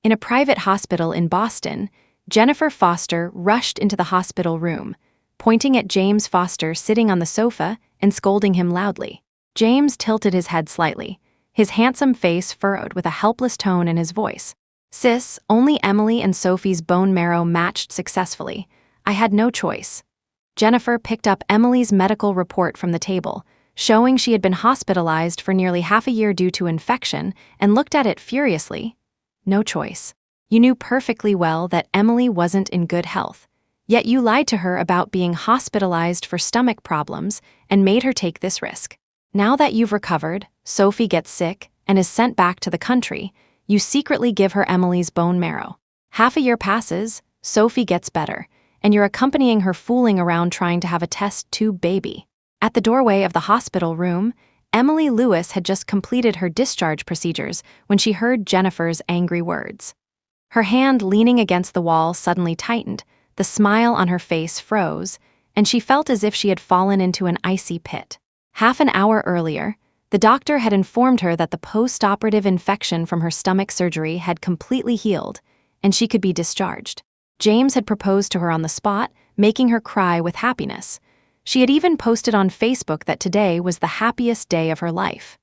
In a private hospital in Boston, Jennifer Foster rushed into the hospital room, pointing at James Foster sitting on the sofa and scolding him loudly. James tilted his head slightly, his handsome face furrowed with a helpless tone in his voice. "Sis, only Emily and Sophie's bone marrow matched successfully. I had no choice." Jennifer picked up Emily's medical report from the table, showing she had been hospitalized for nearly half a year due to infection, and looked at it furiously. "No choice. You knew perfectly well that Emily wasn't in good health. Yet you lied to her about being hospitalized for stomach problems and made her take this risk. Now that you've recovered, Sophie gets sick and is sent back to the country, you secretly give her Emily's bone marrow. Half a year passes, Sophie gets better, and you're accompanying her fooling around trying to have a test tube baby." At the doorway of the hospital room, Emily Lewis had just completed her discharge procedures when she heard Jennifer's angry words. Her hand leaning against the wall suddenly tightened, the smile on her face froze, and she felt as if she had fallen into an icy pit. Half an hour earlier, the doctor had informed her that the post-operative infection from her stomach surgery had completely healed, and she could be discharged. James had proposed to her on the spot, making her cry with happiness. She had even posted on Facebook that today was the happiest day of her life.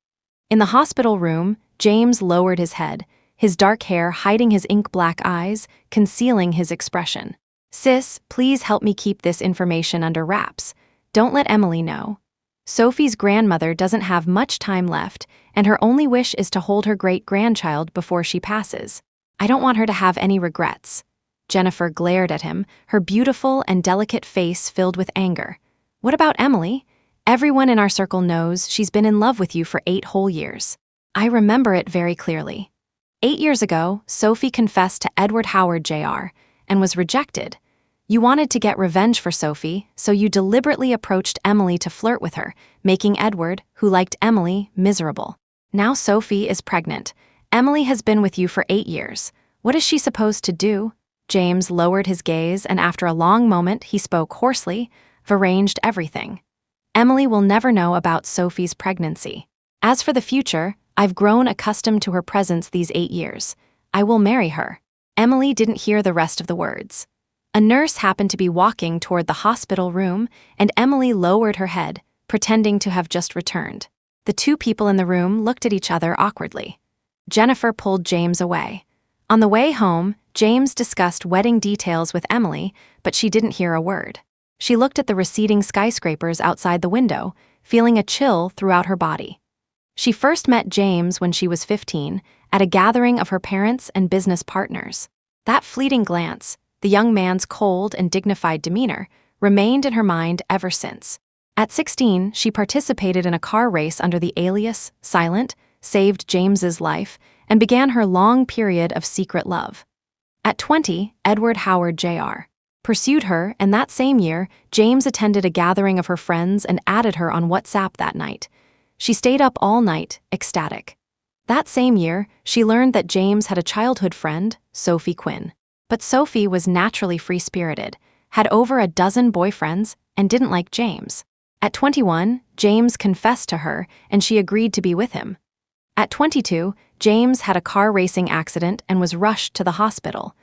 In the hospital room, James lowered his head, his dark hair hiding his ink-black eyes, concealing his expression. "Sis, please help me keep this information under wraps. Don't let Emily know. Sophie's grandmother doesn't have much time left, and her only wish is to hold her great-grandchild before she passes. I don't want her to have any regrets." Jennifer glared at him, her beautiful and delicate face filled with anger. "What about Emily? Everyone in our circle knows she's been in love with you for 8 whole years. I remember it very clearly. 8 years ago, Sophie confessed to Edward Howard Jr. and was rejected. You wanted to get revenge for Sophie, so you deliberately approached Emily to flirt with her, making Edward, who liked Emily, miserable. Now Sophie is pregnant. Emily has been with you for 8 years. What is she supposed to do?" James lowered his gaze, and after a long moment he spoke hoarsely. "I've arranged everything. Emily will never know about Sophie's pregnancy. As for the future, I've grown accustomed to her presence these 8 years. I will marry her." Emily didn't hear the rest of the words. A nurse happened to be walking toward the hospital room, and Emily lowered her head, pretending to have just returned. The two people in the room looked at each other awkwardly. Jennifer pulled James away. On the way home, James discussed wedding details with Emily, but she didn't hear a word. She looked at the receding skyscrapers outside the window, feeling a chill throughout her body. She first met James when she was 15, at a gathering of her parents and business partners. That fleeting glance, the young man's cold and dignified demeanor, remained in her mind ever since. At 16, she participated in a car race under the alias Silent, saved James's life, and began her long period of secret love. At 20, Edward Howard Jr. pursued her, and that same year, James attended a gathering of her friends and added her on WhatsApp that night. She stayed up all night, ecstatic. That same year, she learned that James had a childhood friend, Sophie Quinn. But Sophie was naturally free-spirited, had over a dozen boyfriends, and didn't like James. At 21, James confessed to her, and she agreed to be with him. At 22, James had a car racing accident and was rushed to the hospital.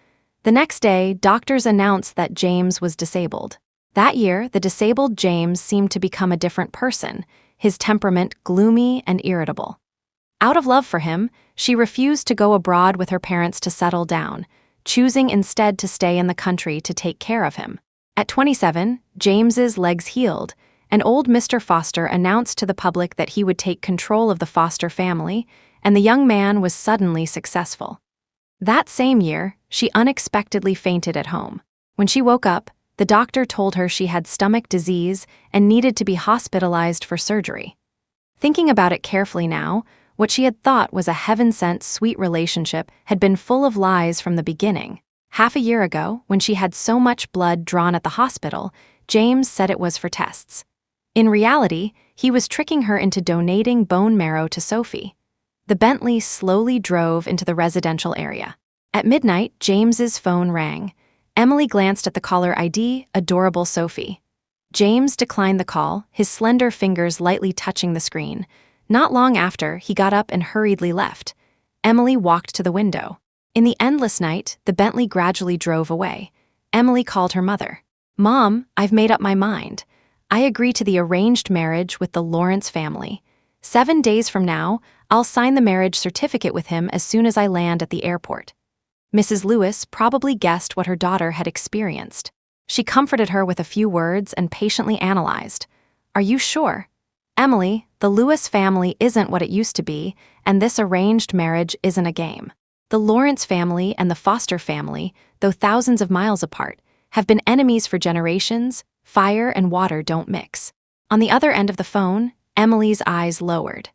The next day, doctors announced that James was disabled. That year, the disabled James seemed to become a different person, his temperament gloomy and irritable. Out of love for him, she refused to go abroad with her parents to settle down, choosing instead to stay in the country to take care of him. At 27, James's legs healed, and old Mr. Foster announced to the public that he would take control of the Foster family, and the young man was suddenly successful. That same year, she unexpectedly fainted at home. When she woke up, the doctor told her she had stomach disease and needed to be hospitalized for surgery. Thinking about it carefully now, what she had thought was a heaven-sent sweet relationship had been full of lies from the beginning. Half a year ago, when she had so much blood drawn at the hospital, James said it was for tests. In reality, he was tricking her into donating bone marrow to Sophie. The Bentley slowly drove into the residential area. At midnight, James's phone rang. Emily glanced at the caller ID, adorable Sophie. James declined the call, his slender fingers lightly touching the screen. Not long after, he got up and hurriedly left. Emily walked to the window. In the endless night, the Bentley gradually drove away. Emily called her mother. "Mom, I've made up my mind. I agree to the arranged marriage with the Lawrence family. 7 days from now, I'll sign the marriage certificate with him as soon as I land at the airport." Mrs. Lewis probably guessed what her daughter had experienced. She comforted her with a few words and patiently analyzed. "Are you sure? Emily, the Lewis family isn't what it used to be, and this arranged marriage isn't a game. The Lawrence family and the Foster family, though thousands of miles apart, have been enemies for generations. Fire and water don't mix." On the other end of the phone, Emily's eyes lowered.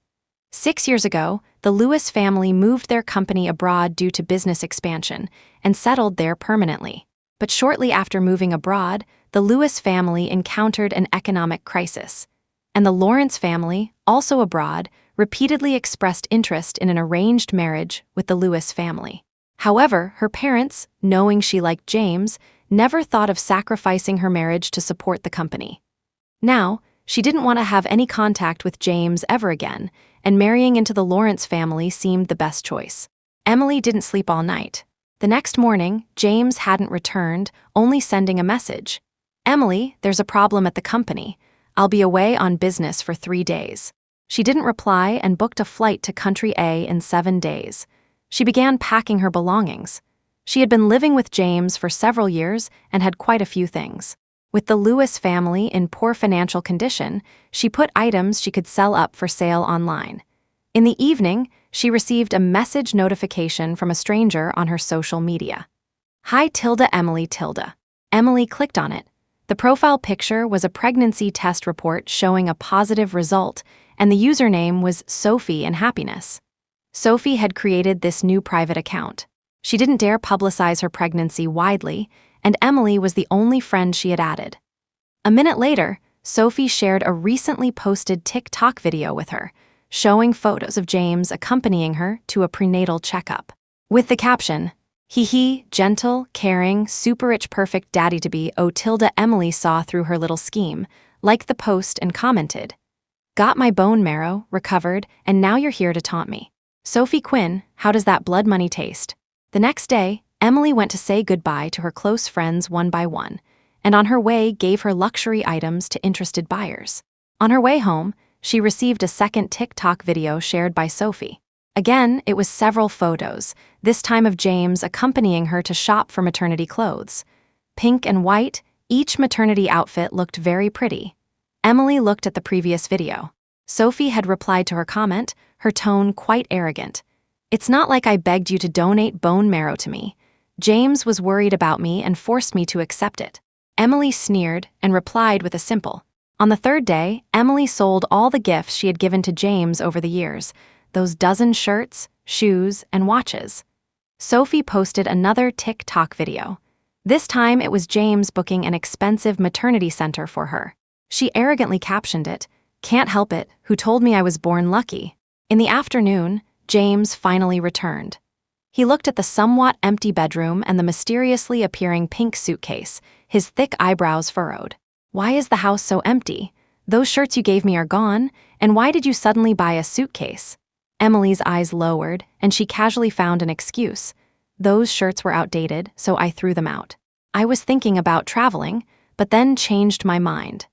6 years ago, the Lewis family moved their company abroad due to business expansion and settled there permanently. But shortly after moving abroad, the Lewis family encountered an economic crisis. And the Lawrence family, also abroad, repeatedly expressed interest in an arranged marriage with the Lewis family. However, her parents, knowing she liked James, never thought of sacrificing her marriage to support the company. Now, she didn't want to have any contact with James ever again, and marrying into the Lawrence family seemed the best choice. Emily didn't sleep all night. The next morning, James hadn't returned, only sending a message. "Emily, there's a problem at the company. I'll be away on business for 3 days." She didn't reply and booked a flight to Country A in 7 days. She began packing her belongings. She had been living with James for several years and had quite a few things. With the Lewis family in poor financial condition, she put items she could sell up for sale online. In the evening, she received a message notification from a stranger on her social media. "Hi Tilda Emily Tilda." Emily clicked on it. The profile picture was a pregnancy test report showing a positive result, and the username was Sophie and Happiness. Sophie had created this new private account. She didn't dare publicize her pregnancy widely, and Emily was the only friend she had added. A minute later, Sophie shared a recently posted TikTok video with her, showing photos of James accompanying her to a prenatal checkup. With the caption, "Hee, gentle, caring, super rich perfect daddy-to-be, oh Tilda." Emily saw through her little scheme, liked the post and commented, "Got my bone marrow, recovered, and now you're here to taunt me. Sophie Quinn, how does that blood money taste?" The next day, Emily went to say goodbye to her close friends one by one, and on her way gave her luxury items to interested buyers. On her way home, she received a second TikTok video shared by Sophie. Again, it was several photos, this time of James accompanying her to shop for maternity clothes. Pink and white, each maternity outfit looked very pretty. Emily looked at the previous video. Sophie had replied to her comment, her tone quite arrogant. "It's not like I begged you to donate bone marrow to me. James was worried about me and forced me to accept it." Emily sneered and replied with a simple. On the third day, Emily sold all the gifts she had given to James over the years, those dozen shirts, shoes, and watches. Sophie posted another TikTok video. This time it was James booking an expensive maternity center for her. She arrogantly captioned it, "Can't help it, who told me I was born lucky?" In the afternoon, James finally returned. He looked at the somewhat empty bedroom and the mysteriously appearing pink suitcase, his thick eyebrows furrowed. "Why is the house so empty? Those shirts you gave me are gone, and why did you suddenly buy a suitcase?" Emily's eyes lowered, and she casually found an excuse. "Those shirts were outdated, so I threw them out. I was thinking about traveling, but then changed my mind."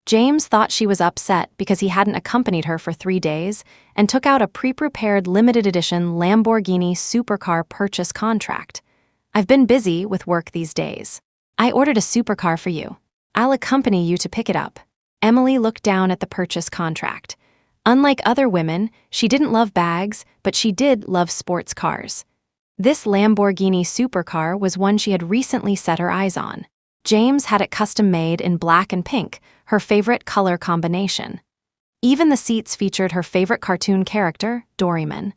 James thought she was upset because he hadn't accompanied her for 3 days and took out a pre-prepared limited edition Lamborghini supercar purchase contract. "I've been busy with work these days. I ordered a supercar for you. I'll accompany you to pick it up." Emily looked down at the purchase contract. Unlike other women, she didn't love bags, but she did love sports cars. This Lamborghini supercar was one she had recently set her eyes on. James had it custom-made in black and pink, her favorite color combination. Even the seats featured her favorite cartoon character, Doraemon.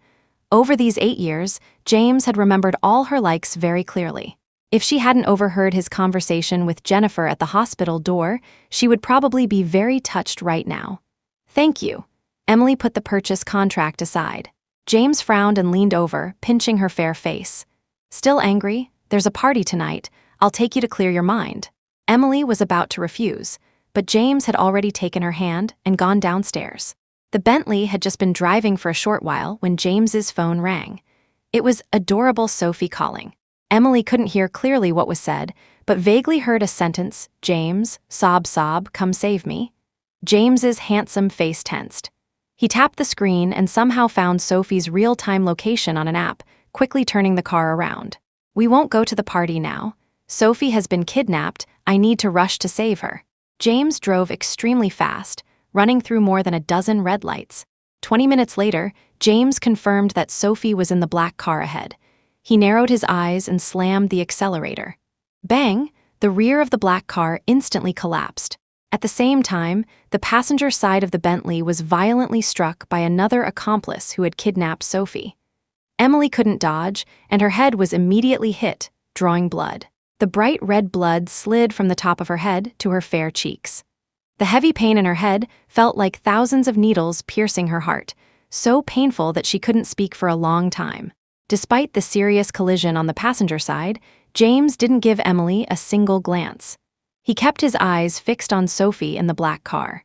Over these 8 years, James had remembered all her likes very clearly. If she hadn't overheard his conversation with Jennifer at the hospital door, she would probably be very touched right now. "Thank you." Emily put the purchase contract aside. James frowned and leaned over, pinching her fair face. "Still angry? There's a party tonight. I'll take you to clear your mind." Emily was about to refuse, but James had already taken her hand and gone downstairs. The Bentley had just been driving for a short while when James's phone rang. It was adorable Sophie calling. Emily couldn't hear clearly what was said, but vaguely heard a sentence, "James, sob sob, come save me." James's handsome face tensed. He tapped the screen and somehow found Sophie's real-time location on an app, quickly turning the car around. "We won't go to the party now. Sophie has been kidnapped. I need to rush to save her." James drove extremely fast, running through more than a dozen red lights. 20 minutes later, James confirmed that Sophie was in the black car ahead. He narrowed his eyes and slammed the accelerator. Bang! The rear of the black car instantly collapsed. At the same time, the passenger side of the Bentley was violently struck by another accomplice who had kidnapped Sophie. Emily couldn't dodge, and her head was immediately hit, drawing blood. The bright red blood slid from the top of her head to her fair cheeks. The heavy pain in her head felt like thousands of needles piercing her heart, so painful that she couldn't speak for a long time. Despite the serious collision on the passenger side, James didn't give Emily a single glance. He kept his eyes fixed on Sophie in the black car.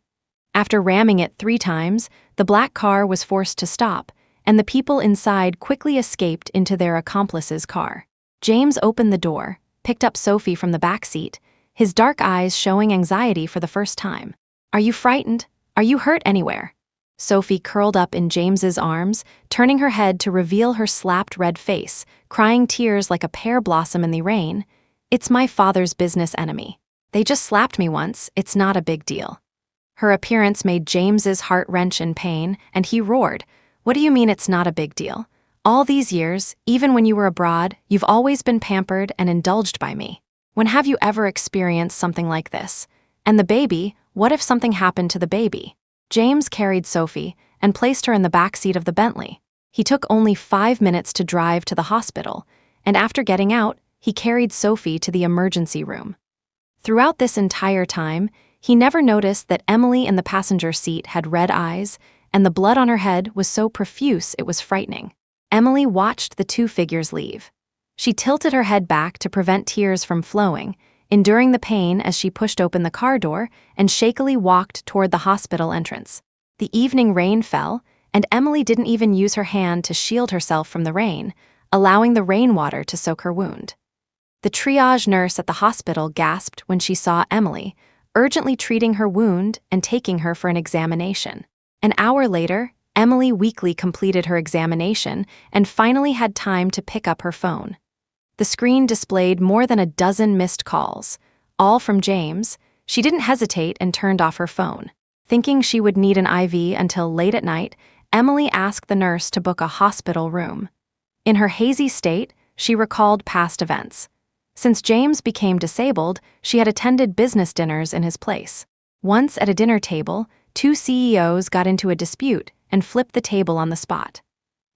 After ramming it 3 times, the black car was forced to stop, and the people inside quickly escaped into their accomplice's car. James opened the door, picked up Sophie from the back seat, his dark eyes showing anxiety for the first time. "Are you frightened? Are you hurt anywhere?" Sophie curled up in James's arms, turning her head to reveal her slapped red face, crying tears like a pear blossom in the rain. "It's my father's business enemy. They just slapped me once, it's not a big deal." Her appearance made James's heart wrench in pain, and he roared, "What do you mean it's not a big deal? All these years, even when you were abroad, you've always been pampered and indulged by me. When have you ever experienced something like this? And the baby, what if something happened to the baby?" James carried Sophie and placed her in the back seat of the Bentley. He took only 5 minutes to drive to the hospital, and after getting out, he carried Sophie to the emergency room. Throughout this entire time, he never noticed that Emily in the passenger seat had red eyes, and the blood on her head was so profuse it was frightening. Emily watched the 2 figures leave. She tilted her head back to prevent tears from flowing, enduring the pain as she pushed open the car door and shakily walked toward the hospital entrance. The evening rain fell, and Emily didn't even use her hand to shield herself from the rain, allowing the rainwater to soak her wound. The triage nurse at the hospital gasped when she saw Emily, urgently treating her wound and taking her for an examination. An hour later, Emily weakly completed her examination and finally had time to pick up her phone. The screen displayed more than a dozen missed calls, all from James. She didn't hesitate and turned off her phone. Thinking she would need an IV until late at night, Emily asked the nurse to book a hospital room. In her hazy state, she recalled past events. Since James became disabled, she had attended business dinners in his place. Once at a dinner table, 2 CEOs got into a dispute and flipped the table on the spot.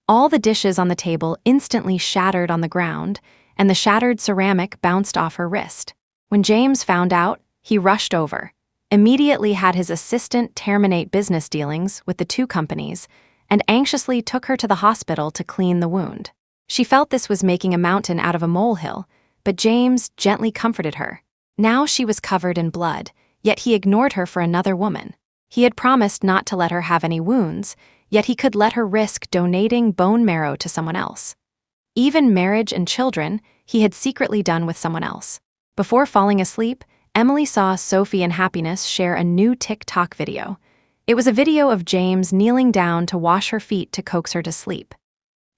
All the dishes on the table instantly shattered on the ground, and the shattered ceramic bounced off her wrist. When James found out, he rushed over, immediately had his assistant terminate business dealings with the 2 companies, and anxiously took her to the hospital to clean the wound. She felt this was making a mountain out of a molehill, but James gently comforted her. Now she was covered in blood, yet he ignored her for another woman. He had promised not to let her have any wounds, yet he could let her risk donating bone marrow to someone else. Even marriage and children, he had secretly done with someone else. Before falling asleep, Emily saw Sophie and Happiness share a new TikTok video. It was a video of James kneeling down to wash her feet to coax her to sleep.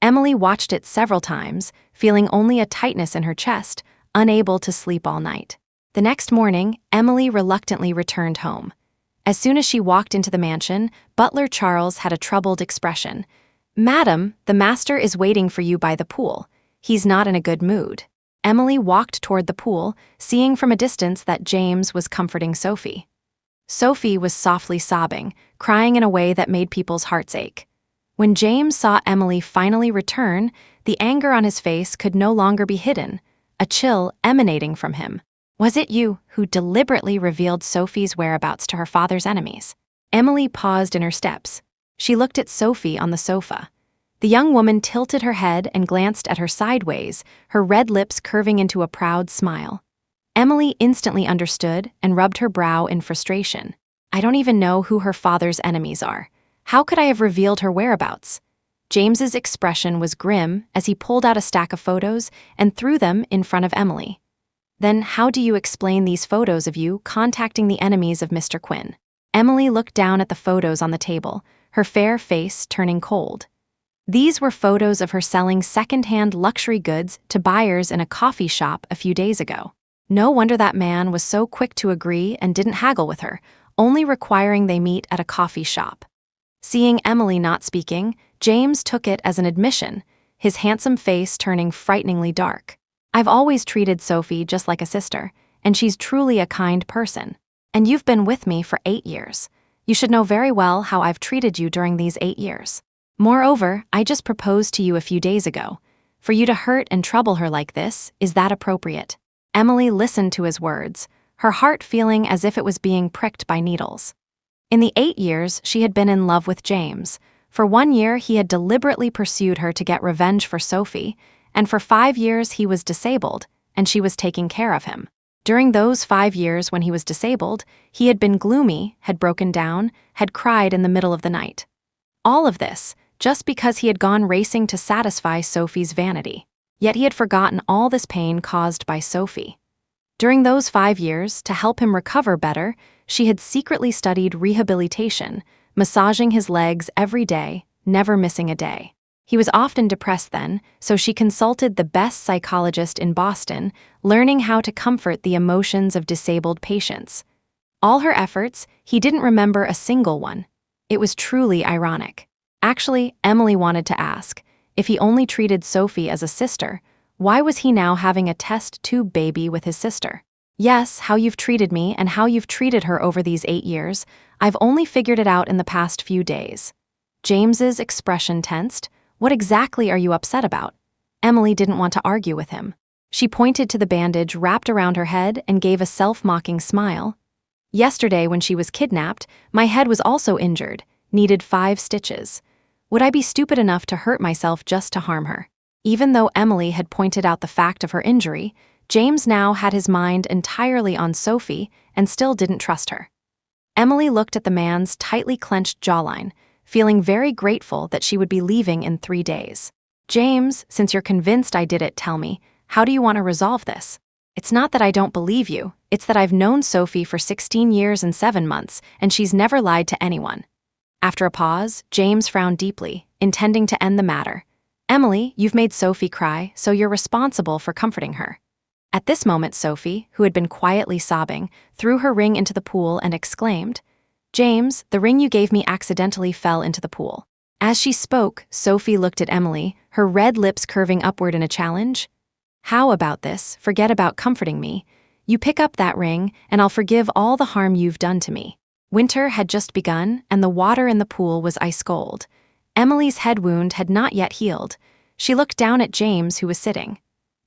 Emily watched it several times, feeling only a tightness in her chest, unable to sleep all night. The next morning, Emily reluctantly returned home. As soon as she walked into the mansion, butler Charles had a troubled expression. "Madam, the master is waiting for you by the pool. He's not in a good mood." Emily walked toward the pool, seeing from a distance that James was comforting Sophie. Sophie was softly sobbing, crying in a way that made people's hearts ache. When James saw Emily finally return, the anger on his face could no longer be hidden, a chill emanating from him. "Was it you who deliberately revealed Sophie's whereabouts to her father's enemies?" Emily paused in her steps. She looked at Sophie on the sofa. The young woman tilted her head and glanced at her sideways, her red lips curving into a proud smile. Emily instantly understood and rubbed her brow in frustration. "I don't even know who her father's enemies are. How could I have revealed her whereabouts?" James's expression was grim as he pulled out a stack of photos and threw them in front of Emily. "Then how do you explain these photos of you contacting the enemies of Mr. Quinn?" Emily looked down at the photos on the table, her fair face turning cold. These were photos of her selling second-hand luxury goods to buyers in a coffee shop a few days ago. No wonder that man was so quick to agree and didn't haggle with her, only requiring they meet at a coffee shop. Seeing Emily not speaking, James took it as an admission, his handsome face turning frighteningly dark. "I've always treated Sophie just like a sister, and she's truly a kind person. And you've been with me for 8 years. You should know very well how I've treated you during these 8 years. Moreover, I just proposed to you a few days ago. For you to hurt and trouble her like this, is that appropriate?" Emily listened to his words, her heart feeling as if it was being pricked by needles. In the 8 years she had been in love with James, for 1 year he had deliberately pursued her to get revenge for Sophie, and for 5 years he was disabled, and she was taking care of him. During those 5 years when he was disabled, he had been gloomy, had broken down, had cried in the middle of the night. All of this, just because he had gone racing to satisfy Sophie's vanity. Yet he had forgotten all this pain caused by Sophie. During those 5 years, to help him recover better, she had secretly studied rehabilitation, massaging his legs every day, never missing a day. He was often depressed then, so she consulted the best psychologist in Boston, learning how to comfort the emotions of disabled patients. All her efforts, he didn't remember a single one. It was truly ironic. Actually, Emily wanted to ask, if he only treated Sophie as a sister, why was he now having a test tube baby with his sister? "Yes, how you've treated me and how you've treated her over these 8 years, I've only figured it out in the past few days." James's expression tensed. "What exactly are you upset about?" Emily didn't want to argue with him. She pointed to the bandage wrapped around her head and gave a self-mocking smile. "Yesterday when she was kidnapped, my head was also injured, needed 5 stitches. Would I be stupid enough to hurt myself just to harm her?" Even though Emily had pointed out the fact of her injury, James now had his mind entirely on Sophie and still didn't trust her. Emily looked at the man's tightly clenched jawline, feeling very grateful that she would be leaving in 3 days. "James, since you're convinced I did it, tell me, how do you want to resolve this? It's not that I don't believe you, it's that I've known Sophie for 16 years and 7 months, and she's never lied to anyone." After a pause, James frowned deeply, intending to end the matter. "Emily, you've made Sophie cry, so you're responsible for comforting her." At this moment, Sophie, who had been quietly sobbing, threw her ring into the pool and exclaimed, "James, the ring you gave me accidentally fell into the pool." As she spoke, Sophie looked at Emily, her red lips curving upward in a challenge. "How about this? Forget about comforting me. You pick up that ring, and I'll forgive all the harm you've done to me." Winter had just begun, and the water in the pool was ice cold. Emily's head wound had not yet healed. She looked down at James, who was sitting.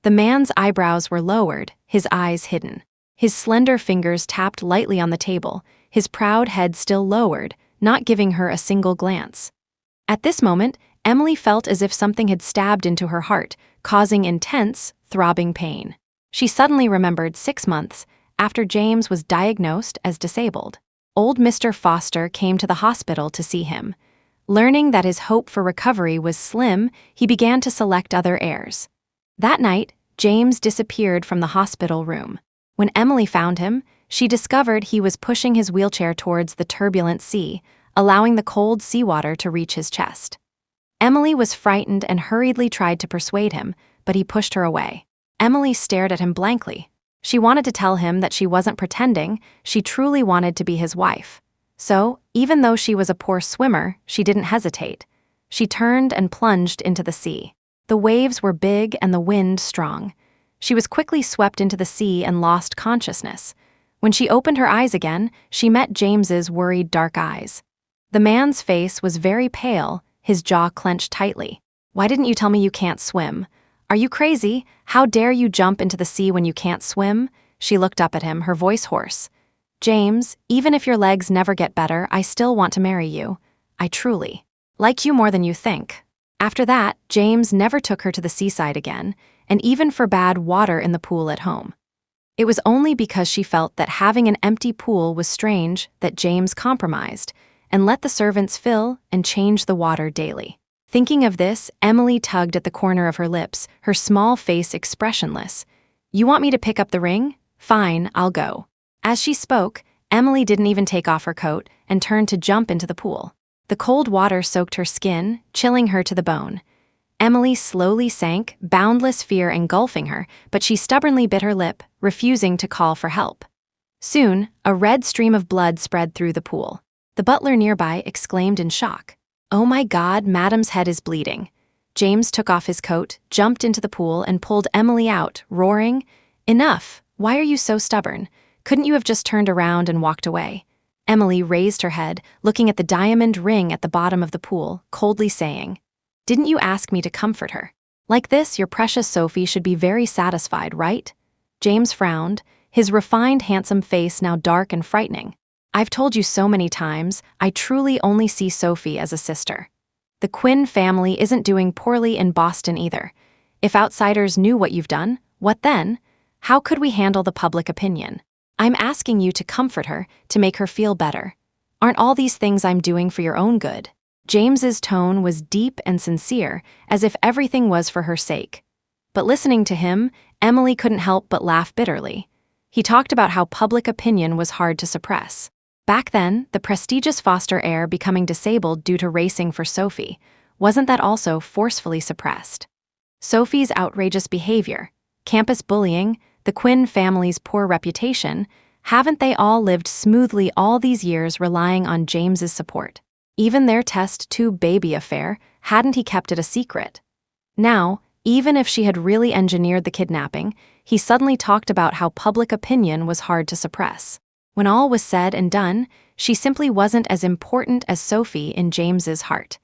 The man's eyebrows were lowered, his eyes hidden. His slender fingers tapped lightly on the table, his proud head still lowered, not giving her a single glance. At this moment, Emily felt as if something had stabbed into her heart, causing intense, throbbing pain. She suddenly remembered 6 months after James was diagnosed as disabled. Old Mr. Foster came to the hospital to see him. Learning that his hope for recovery was slim, he began to select other heirs. That night, James disappeared from the hospital room. When Emily found him, she discovered he was pushing his wheelchair towards the turbulent sea, allowing the cold seawater to reach his chest. Emily was frightened and hurriedly tried to persuade him, but he pushed her away. Emily stared at him blankly. She wanted to tell him that she wasn't pretending, she truly wanted to be his wife. So, even though she was a poor swimmer, she didn't hesitate. She turned and plunged into the sea. The waves were big and the wind strong. She was quickly swept into the sea and lost consciousness. When she opened her eyes again, she met James's worried dark eyes. The man's face was very pale, his jaw clenched tightly. "Why didn't you tell me you can't swim? Are you crazy? How dare you jump into the sea when you can't swim?" She looked up at him, her voice hoarse. "James, even if your legs never get better, I still want to marry you. I truly like you more than you think." After that, James never took her to the seaside again, and even forbade water in the pool at home. It was only because she felt that having an empty pool was strange that James compromised and let the servants fill and change the water daily. Thinking of this, Emily tugged at the corner of her lips, her small face expressionless. You want me to pick up the ring? Fine, I'll go. As she spoke, Emily didn't even take off her coat and turned to jump into the pool. The cold water soaked her skin, chilling her to the bone. Emily slowly sank, boundless fear engulfing her, but she stubbornly bit her lip, refusing to call for help. Soon, a red stream of blood spread through the pool. The butler nearby exclaimed in shock. Oh my God, Madam's head is bleeding. James took off his coat, jumped into the pool, and pulled Emily out, roaring, Enough! Why are you so stubborn? Couldn't you have just turned around and walked away? Emily raised her head, looking at the diamond ring at the bottom of the pool, coldly saying, Didn't you ask me to comfort her? Like this, your precious Sophie should be very satisfied, right? James frowned, his refined, handsome face now dark and frightening. I've told you so many times, I truly only see Sophie as a sister. The Quinn family isn't doing poorly in Boston either. If outsiders knew what you've done, what then? How could we handle the public opinion? I'm asking you to comfort her, to make her feel better. Aren't all these things I'm doing for your own good? James's tone was deep and sincere, as if everything was for her sake. But listening to him, Emily couldn't help but laugh bitterly. He talked about how public opinion was hard to suppress. Back then, the prestigious foster heir becoming disabled due to racing for Sophie, wasn't that also forcefully suppressed? Sophie's outrageous behavior, campus bullying, the Quinn family's poor reputation, haven't they all lived smoothly all these years relying on James's support? Even their test tube baby affair, hadn't he kept it a secret? Now, even if she had really engineered the kidnapping, he suddenly talked about how public opinion was hard to suppress. When all was said and done, she simply wasn't as important as Sophie in James's heart.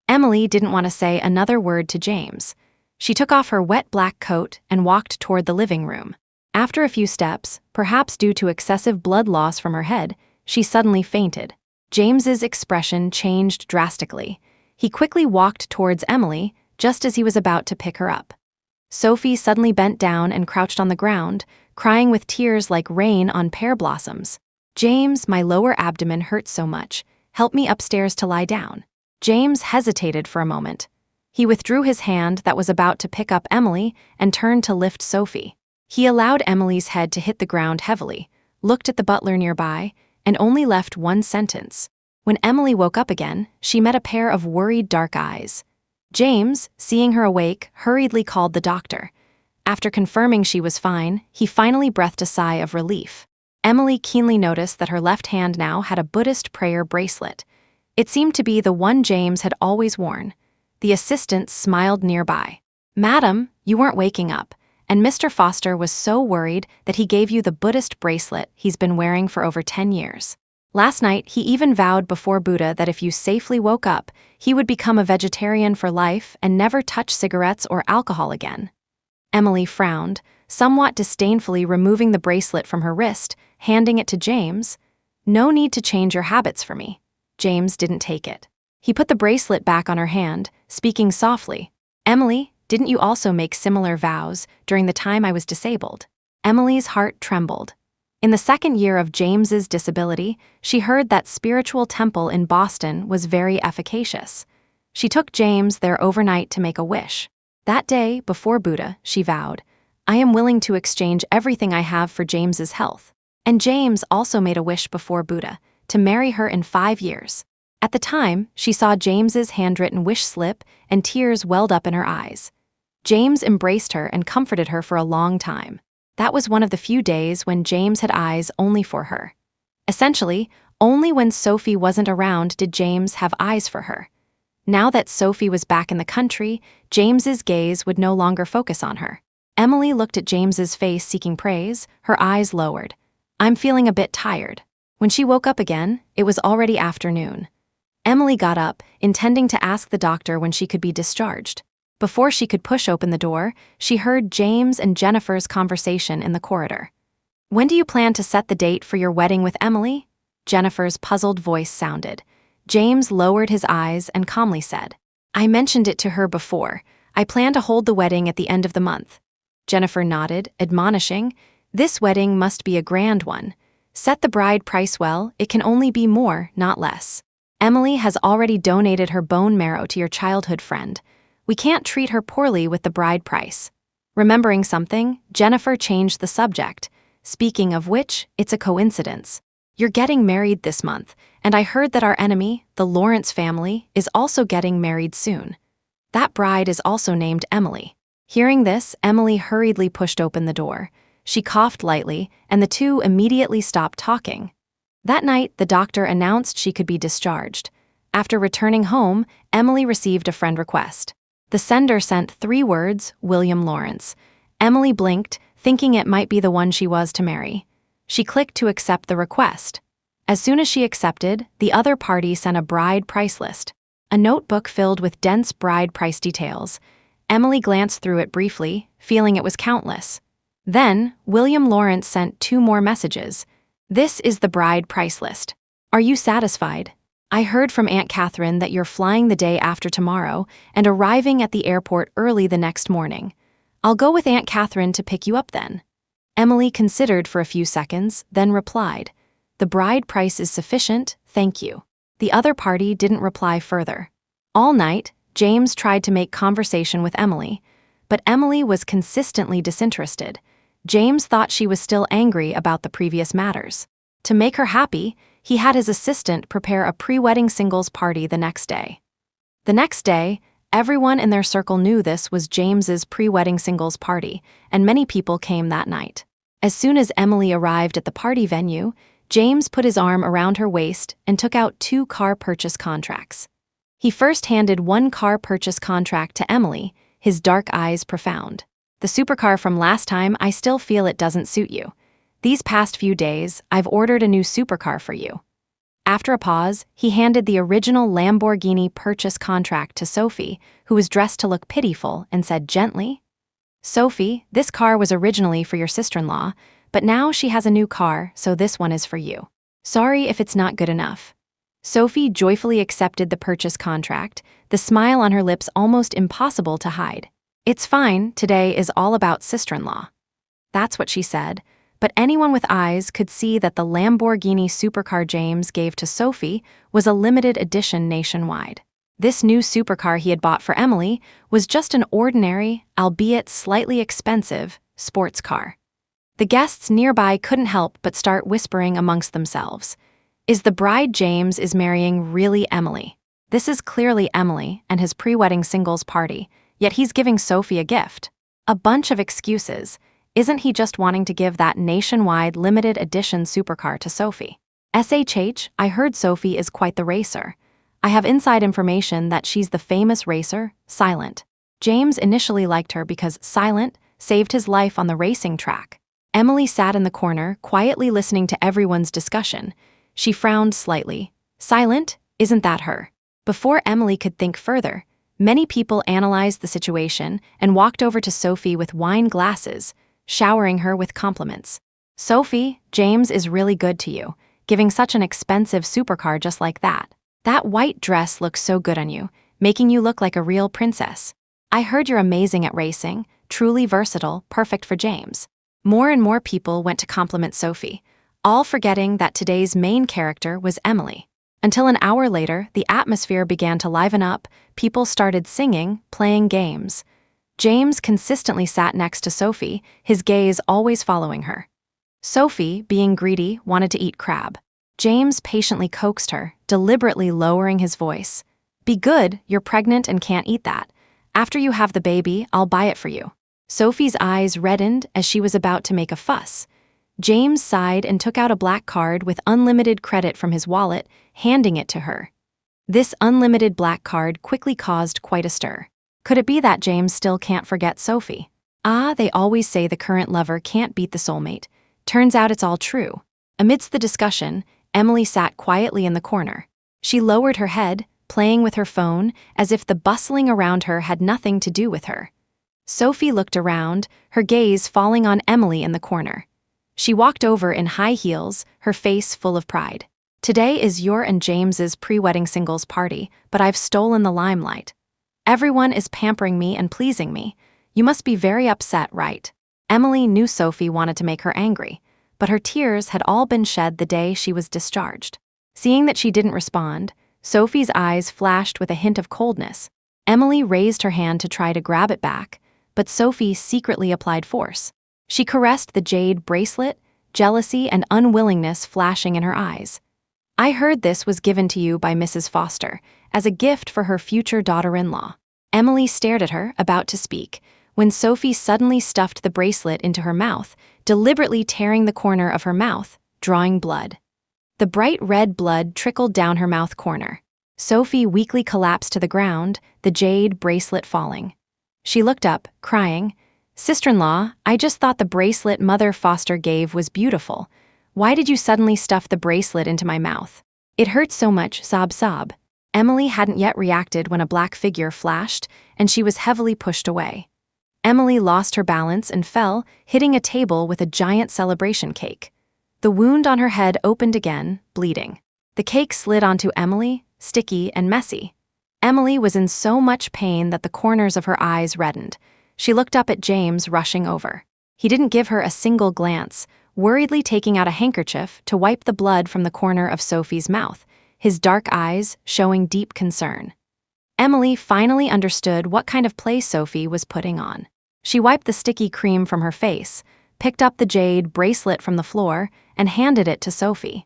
Emily didn't want to say another word to James. She took off her wet black coat and walked toward the living room. After a few steps, perhaps due to excessive blood loss from her head, she suddenly fainted. James's expression changed drastically. He quickly walked towards Emily, just as he was about to pick her up. Sophie suddenly bent down and crouched on the ground, crying with tears like rain on pear blossoms. James, my lower abdomen hurts so much. Help me upstairs to lie down. James hesitated for a moment. He withdrew his hand that was about to pick up Emily and turned to lift Sophie. He allowed Emily's head to hit the ground heavily, looked at the butler nearby, and only left one sentence. When Emily woke up again, she met a pair of worried dark eyes. James, seeing her awake, hurriedly called the doctor. After confirming she was fine, he finally breathed a sigh of relief. Emily keenly noticed that her left hand now had a Buddhist prayer bracelet. It seemed to be the one James had always worn. The assistant smiled nearby. Madam, you weren't waking up, and Mr. Foster was so worried that he gave you the Buddhist bracelet he's been wearing for over 10 years. Last night, he even vowed before Buddha that if you safely woke up, he would become a vegetarian for life and never touch cigarettes or alcohol again. Emily frowned, somewhat disdainfully removing the bracelet from her wrist, handing it to James. No need to change your habits for me. James didn't take it. He put the bracelet back on her hand, speaking softly. Emily, didn't you also make similar vows during the time I was disabled? Emily's heart trembled. In the second year of James's disability, she heard that spiritual temple in Boston was very efficacious. She took James there overnight to make a wish. That day, before Buddha, she vowed, I am willing to exchange everything I have for James's health. And James also made a wish before Buddha, to marry her in 5 years. At the time, she saw James's handwritten wish slip and tears welled up in her eyes. James embraced her and comforted her for a long time. That was one of the few days when James had eyes only for her. Essentially, only when Sophie wasn't around did James have eyes for her. Now that Sophie was back in the country, James's gaze would no longer focus on her. Emily looked at James's face seeking praise, her eyes lowered. I'm feeling a bit tired. When she woke up again, it was already afternoon. Emily got up, intending to ask the doctor when she could be discharged. Before she could push open the door, she heard James and Jennifer's conversation in the corridor. When do you plan to set the date for your wedding with Emily? Jennifer's puzzled voice sounded. James lowered his eyes and calmly said, I mentioned it to her before. I plan to hold the wedding at the end of the month. Jennifer nodded, admonishing, This wedding must be a grand one. Set the bride price well, it can only be more, not less. Emily has already donated her bone marrow to your childhood friend. We can't treat her poorly with the bride price." Remembering something, Jennifer changed the subject. "Speaking of which, it's a coincidence. You're getting married this month, and I heard that our enemy, the Lawrence family, is also getting married soon. That bride is also named Emily." Hearing this, Emily hurriedly pushed open the door. She coughed lightly, and the two immediately stopped talking. That night, the doctor announced she could be discharged. After returning home, Emily received a friend request. The sender sent 3 words, "William Lawrence." Emily blinked, thinking it might be the one she was to marry. She clicked to accept the request. As soon as she accepted, the other party sent a bride price list, a notebook filled with dense bride price details. Emily glanced through it briefly, feeling it was countless. Then, William Lawrence sent 2 more messages. "This is the bride price list. Are you satisfied? I heard from Aunt Catherine that you're flying the day after tomorrow and arriving at the airport early the next morning. I'll go with Aunt Catherine to pick you up then." Emily considered for a few seconds, then replied, "The bride price is sufficient, thank you." The other party didn't reply further. All night, James tried to make conversation with Emily, but Emily was consistently disinterested. James thought she was still angry about the previous matters. To make her happy, he had his assistant prepare a pre-wedding singles party the next day. The next day, everyone in their circle knew this was James's pre-wedding singles party, and many people came that night. As soon as Emily arrived at the party venue, James put his arm around her waist and took out 2 car purchase contracts. He first handed 1 car purchase contract to Emily, his dark eyes profound. "The supercar from last time, I still feel it doesn't suit you. These past few days, I've ordered a new supercar for you." After a pause, he handed the original Lamborghini purchase contract to Sophie, who was dressed to look pitiful, and said gently, "Sophie, this car was originally for your sister-in-law, but now she has a new car, so this one is for you. Sorry if it's not good enough." Sophie joyfully accepted the purchase contract, the smile on her lips almost impossible to hide. "It's fine, today is all about sister-in-law." That's what she said, but anyone with eyes could see that the Lamborghini supercar James gave to Sophie was a limited edition nationwide. This new supercar he had bought for Emily was just an ordinary, albeit slightly expensive, sports car. The guests nearby couldn't help but start whispering amongst themselves. Is the bride James is marrying really Emily? This is clearly Emily and his pre-wedding singles party, yet he's giving Sophie a gift. A bunch of excuses. Isn't he just wanting to give that nationwide limited edition supercar to Sophie? SHH, I heard Sophie is quite the racer. I have inside information that she's the famous racer, Silent. James initially liked her because Silent saved his life on the racing track. Emily sat in the corner, quietly listening to everyone's discussion. She frowned slightly. Silent? Isn't that her? Before Emily could think further, many people analyzed the situation and walked over to Sophie with wine glasses, showering her with compliments. "Sophie, James is really good to you, giving such an expensive supercar just like that. That white dress looks so good on you, making you look like a real princess. I heard you're amazing at racing, truly versatile, perfect for James." More and more people went to compliment Sophie, all forgetting that today's main character was Emily. Until an hour later, the atmosphere began to liven up, people started singing, playing games. James consistently sat next to Sophie, his gaze always following her. Sophie, being greedy, wanted to eat crab. James patiently coaxed her, deliberately lowering his voice. "Be good, you're pregnant and can't eat that. After you have the baby, I'll buy it for you." Sophie's eyes reddened as she was about to make a fuss. James sighed and took out a black card with unlimited credit from his wallet, handing it to her. This unlimited black card quickly caused quite a stir. Could it be that James still can't forget Sophie? They always say the current lover can't beat the soulmate. Turns out it's all true. Amidst the discussion, Emily sat quietly in the corner. She lowered her head, playing with her phone, as if the bustling around her had nothing to do with her. Sophie looked around, her gaze falling on Emily in the corner. She walked over in high heels, her face full of pride. "Today is your and James's pre-wedding singles party, but I've stolen the limelight. Everyone is pampering me and pleasing me. You must be very upset, right?" Emily knew Sophie wanted to make her angry, but her tears had all been shed the day she was discharged. Seeing that she didn't respond, Sophie's eyes flashed with a hint of coldness. Emily raised her hand to try to grab it back, but Sophie secretly applied force. She caressed the jade bracelet, jealousy and unwillingness flashing in her eyes. I heard this was given to you by Mrs. Foster, as a gift for her future daughter-in-law. Emily stared at her, about to speak, when Sophie suddenly stuffed the bracelet into her mouth, deliberately tearing the corner of her mouth, drawing blood. The bright red blood trickled down her mouth corner. Sophie weakly collapsed to the ground, the jade bracelet falling. She looked up, crying, "Sister-in-law, I just thought the bracelet Mother Foster gave was beautiful. Why did you suddenly stuff the bracelet into my mouth? It hurts so much, sob sob." Emily hadn't yet reacted when a black figure flashed, and she was heavily pushed away. Emily lost her balance and fell, hitting a table with a giant celebration cake. The wound on her head opened again, bleeding. The cake slid onto Emily, sticky and messy. Emily was in so much pain that the corners of her eyes reddened. She looked up at James rushing over. He didn't give her a single glance, worriedly taking out a handkerchief to wipe the blood from the corner of Sophie's mouth, his dark eyes showing deep concern. Emily finally understood what kind of play Sophie was putting on. She wiped the sticky cream from her face, picked up the jade bracelet from the floor, and handed it to Sophie.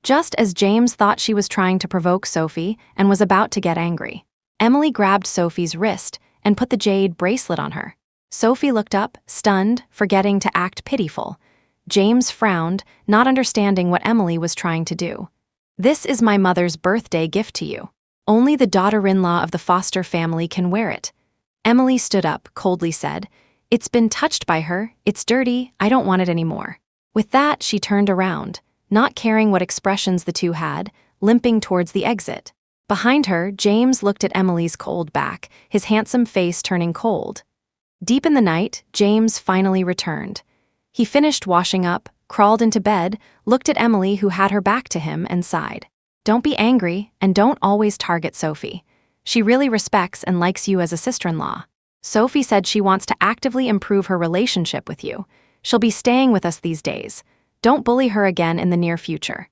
Just as James thought she was trying to provoke Sophie and was about to get angry, Emily grabbed Sophie's wrist and put the jade bracelet on her. Sophie looked up, stunned, forgetting to act pitiful. James frowned, not understanding what Emily was trying to do. "This is my mother's birthday gift to you. Only the daughter-in-law of the Foster family can wear it." Emily stood up, coldly said, "It's been touched by her, it's dirty, I don't want it anymore." With that, she turned around, not caring what expressions the two had, limping towards the exit. Behind her, James looked at Emily's cold back, his handsome face turning cold. Deep in the night, James finally returned. He finished washing up, crawled into bed, looked at Emily who had her back to him, and sighed. "Don't be angry, and don't always target Sophie. She really respects and likes you as a sister-in-law. Sophie said she wants to actively improve her relationship with you. She'll be staying with us these days. Don't bully her again in the near future."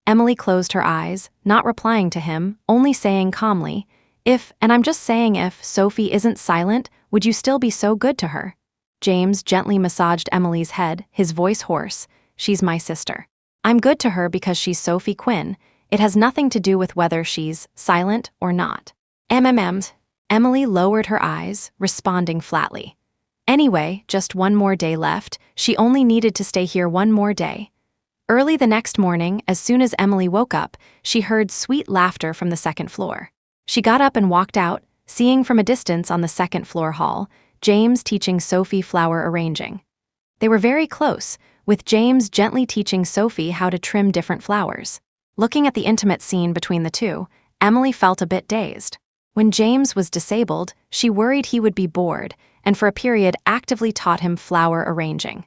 Emily closed her eyes, not replying to him, only saying calmly, and I'm just saying if Sophie isn't silent, would you still be so good to her?" James gently massaged Emily's head, his voice hoarse. "She's my sister. I'm good to her because she's Sophie Quinn. It has nothing to do with whether she's silent or not." Emily lowered her eyes, responding flatly. Anyway, just one more day left. She only needed to stay here one more day. Early the next morning, as soon as Emily woke up, she heard sweet laughter from the second floor. She got up and walked out, seeing from a distance on the second floor hall, James teaching Sophie flower arranging. They were very close, with James gently teaching Sophie how to trim different flowers. Looking at the intimate scene between the two, Emily felt a bit dazed. When James was disabled, she worried he would be bored, and for a period actively taught him flower arranging.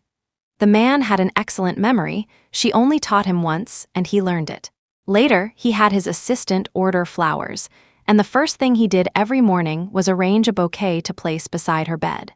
The man had an excellent memory. She only taught him once, and he learned it. Later, he had his assistant order flowers, and the first thing he did every morning was arrange a bouquet to place beside her bed.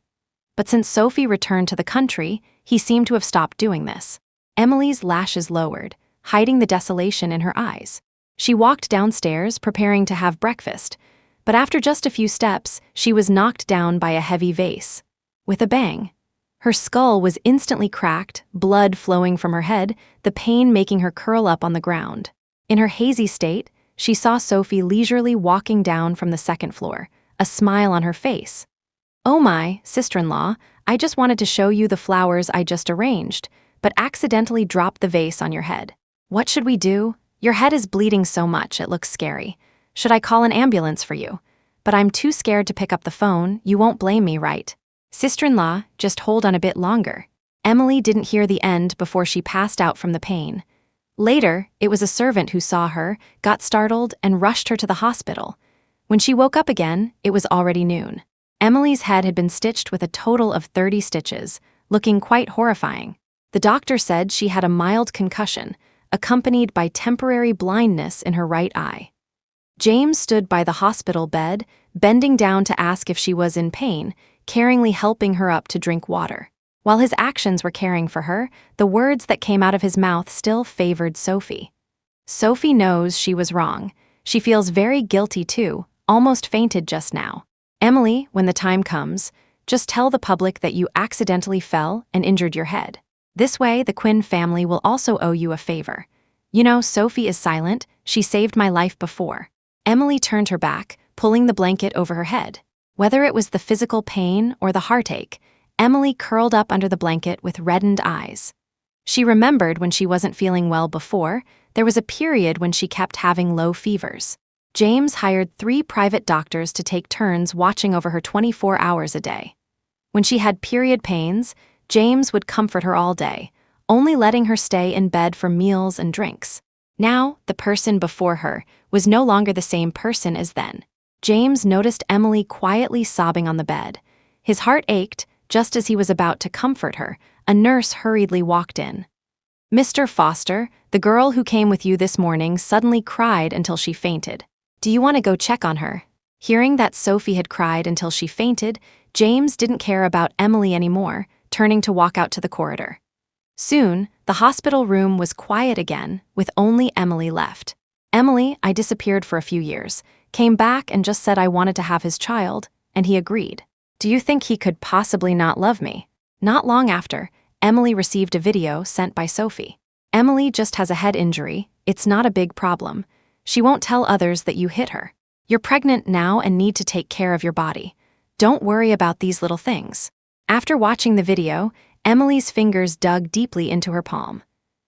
But since Sophie returned to the country, he seemed to have stopped doing this. Emily's lashes lowered, hiding the desolation in her eyes. She walked downstairs, preparing to have breakfast, but after just a few steps, she was knocked down by a heavy vase. With a bang. Her skull was instantly cracked, blood flowing from her head, the pain making her curl up on the ground. In her hazy state, she saw Sophie leisurely walking down from the second floor, a smile on her face. "Oh my, sister-in-law, I just wanted to show you the flowers I just arranged, but accidentally dropped the vase on your head. What should we do? Your head is bleeding so much it looks scary. Should I call an ambulance for you? But I'm too scared to pick up the phone, you won't blame me, right? Sister-in-law, just hold on a bit longer." Emily didn't hear the end before she passed out from the pain. Later, it was a servant who saw her, got startled, and rushed her to the hospital. When she woke up again, it was already noon. Emily's head had been stitched with a total of 30 stitches, looking quite horrifying. The doctor said she had a mild concussion, accompanied by temporary blindness in her right eye. James stood by the hospital bed, bending down to ask if she was in pain, caringly helping her up to drink water. While his actions were caring for her, the words that came out of his mouth still favored Sophie. "Sophie knows she was wrong. She feels very guilty too, almost fainted just now. Emily, when the time comes, just tell the public that you accidentally fell and injured your head. This way, the Quinn family will also owe you a favor. You know, Sophie is silent. She saved my life before. Emily turned her back, pulling the blanket over her head. Whether it was the physical pain or the heartache, Emily curled up under the blanket with reddened eyes. She remembered when she wasn't feeling well before, there was a period when she kept having low fevers. James hired 3 private doctors to take turns watching over her 24 hours a day. When she had period pains, James would comfort her all day, only letting her stay in bed for meals and drinks. Now, the person before her was no longer the same person as then. James noticed Emily quietly sobbing on the bed. His heart ached. Just as he was about to comfort her, a nurse hurriedly walked in. "Mr. Foster, the girl who came with you this morning suddenly cried until she fainted. Do you want to go check on her?" Hearing that Sophie had cried until she fainted, James didn't care about Emily anymore, turning to walk out to the corridor. Soon, the hospital room was quiet again, with only Emily left. "Emily, I disappeared for a few years, came back and just said I wanted to have his child, and he agreed. Do you think he could possibly not love me?" Not long after, Emily received a video sent by Sophie. "Emily just has a head injury. It's not a big problem. She won't tell others that you hit her. You're pregnant now and need to take care of your body. Don't worry about these little things." After watching the video, Emily's fingers dug deeply into her palm.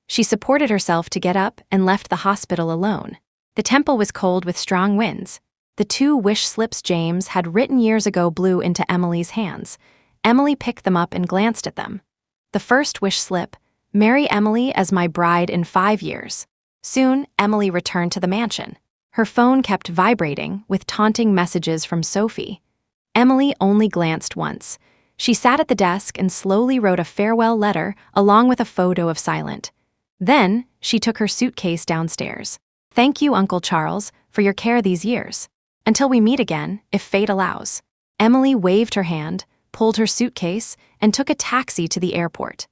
She supported herself to get up and left the hospital alone. The temple was cold with strong winds. The 2 wish slips James had written years ago blew into Emily's hands. Emily picked them up and glanced at them. The first wish slip: "Marry Emily as my bride in 5 years." Soon, Emily returned to the mansion. Her phone kept vibrating with taunting messages from Sophie. Emily only glanced once. She sat at the desk and slowly wrote a farewell letter along with a photo of Silent. Then, she took her suitcase downstairs. "Thank you, Uncle Charles, for your care these years. Until we meet again, if fate allows." Emily waved her hand, pulled her suitcase, and took a taxi to the airport.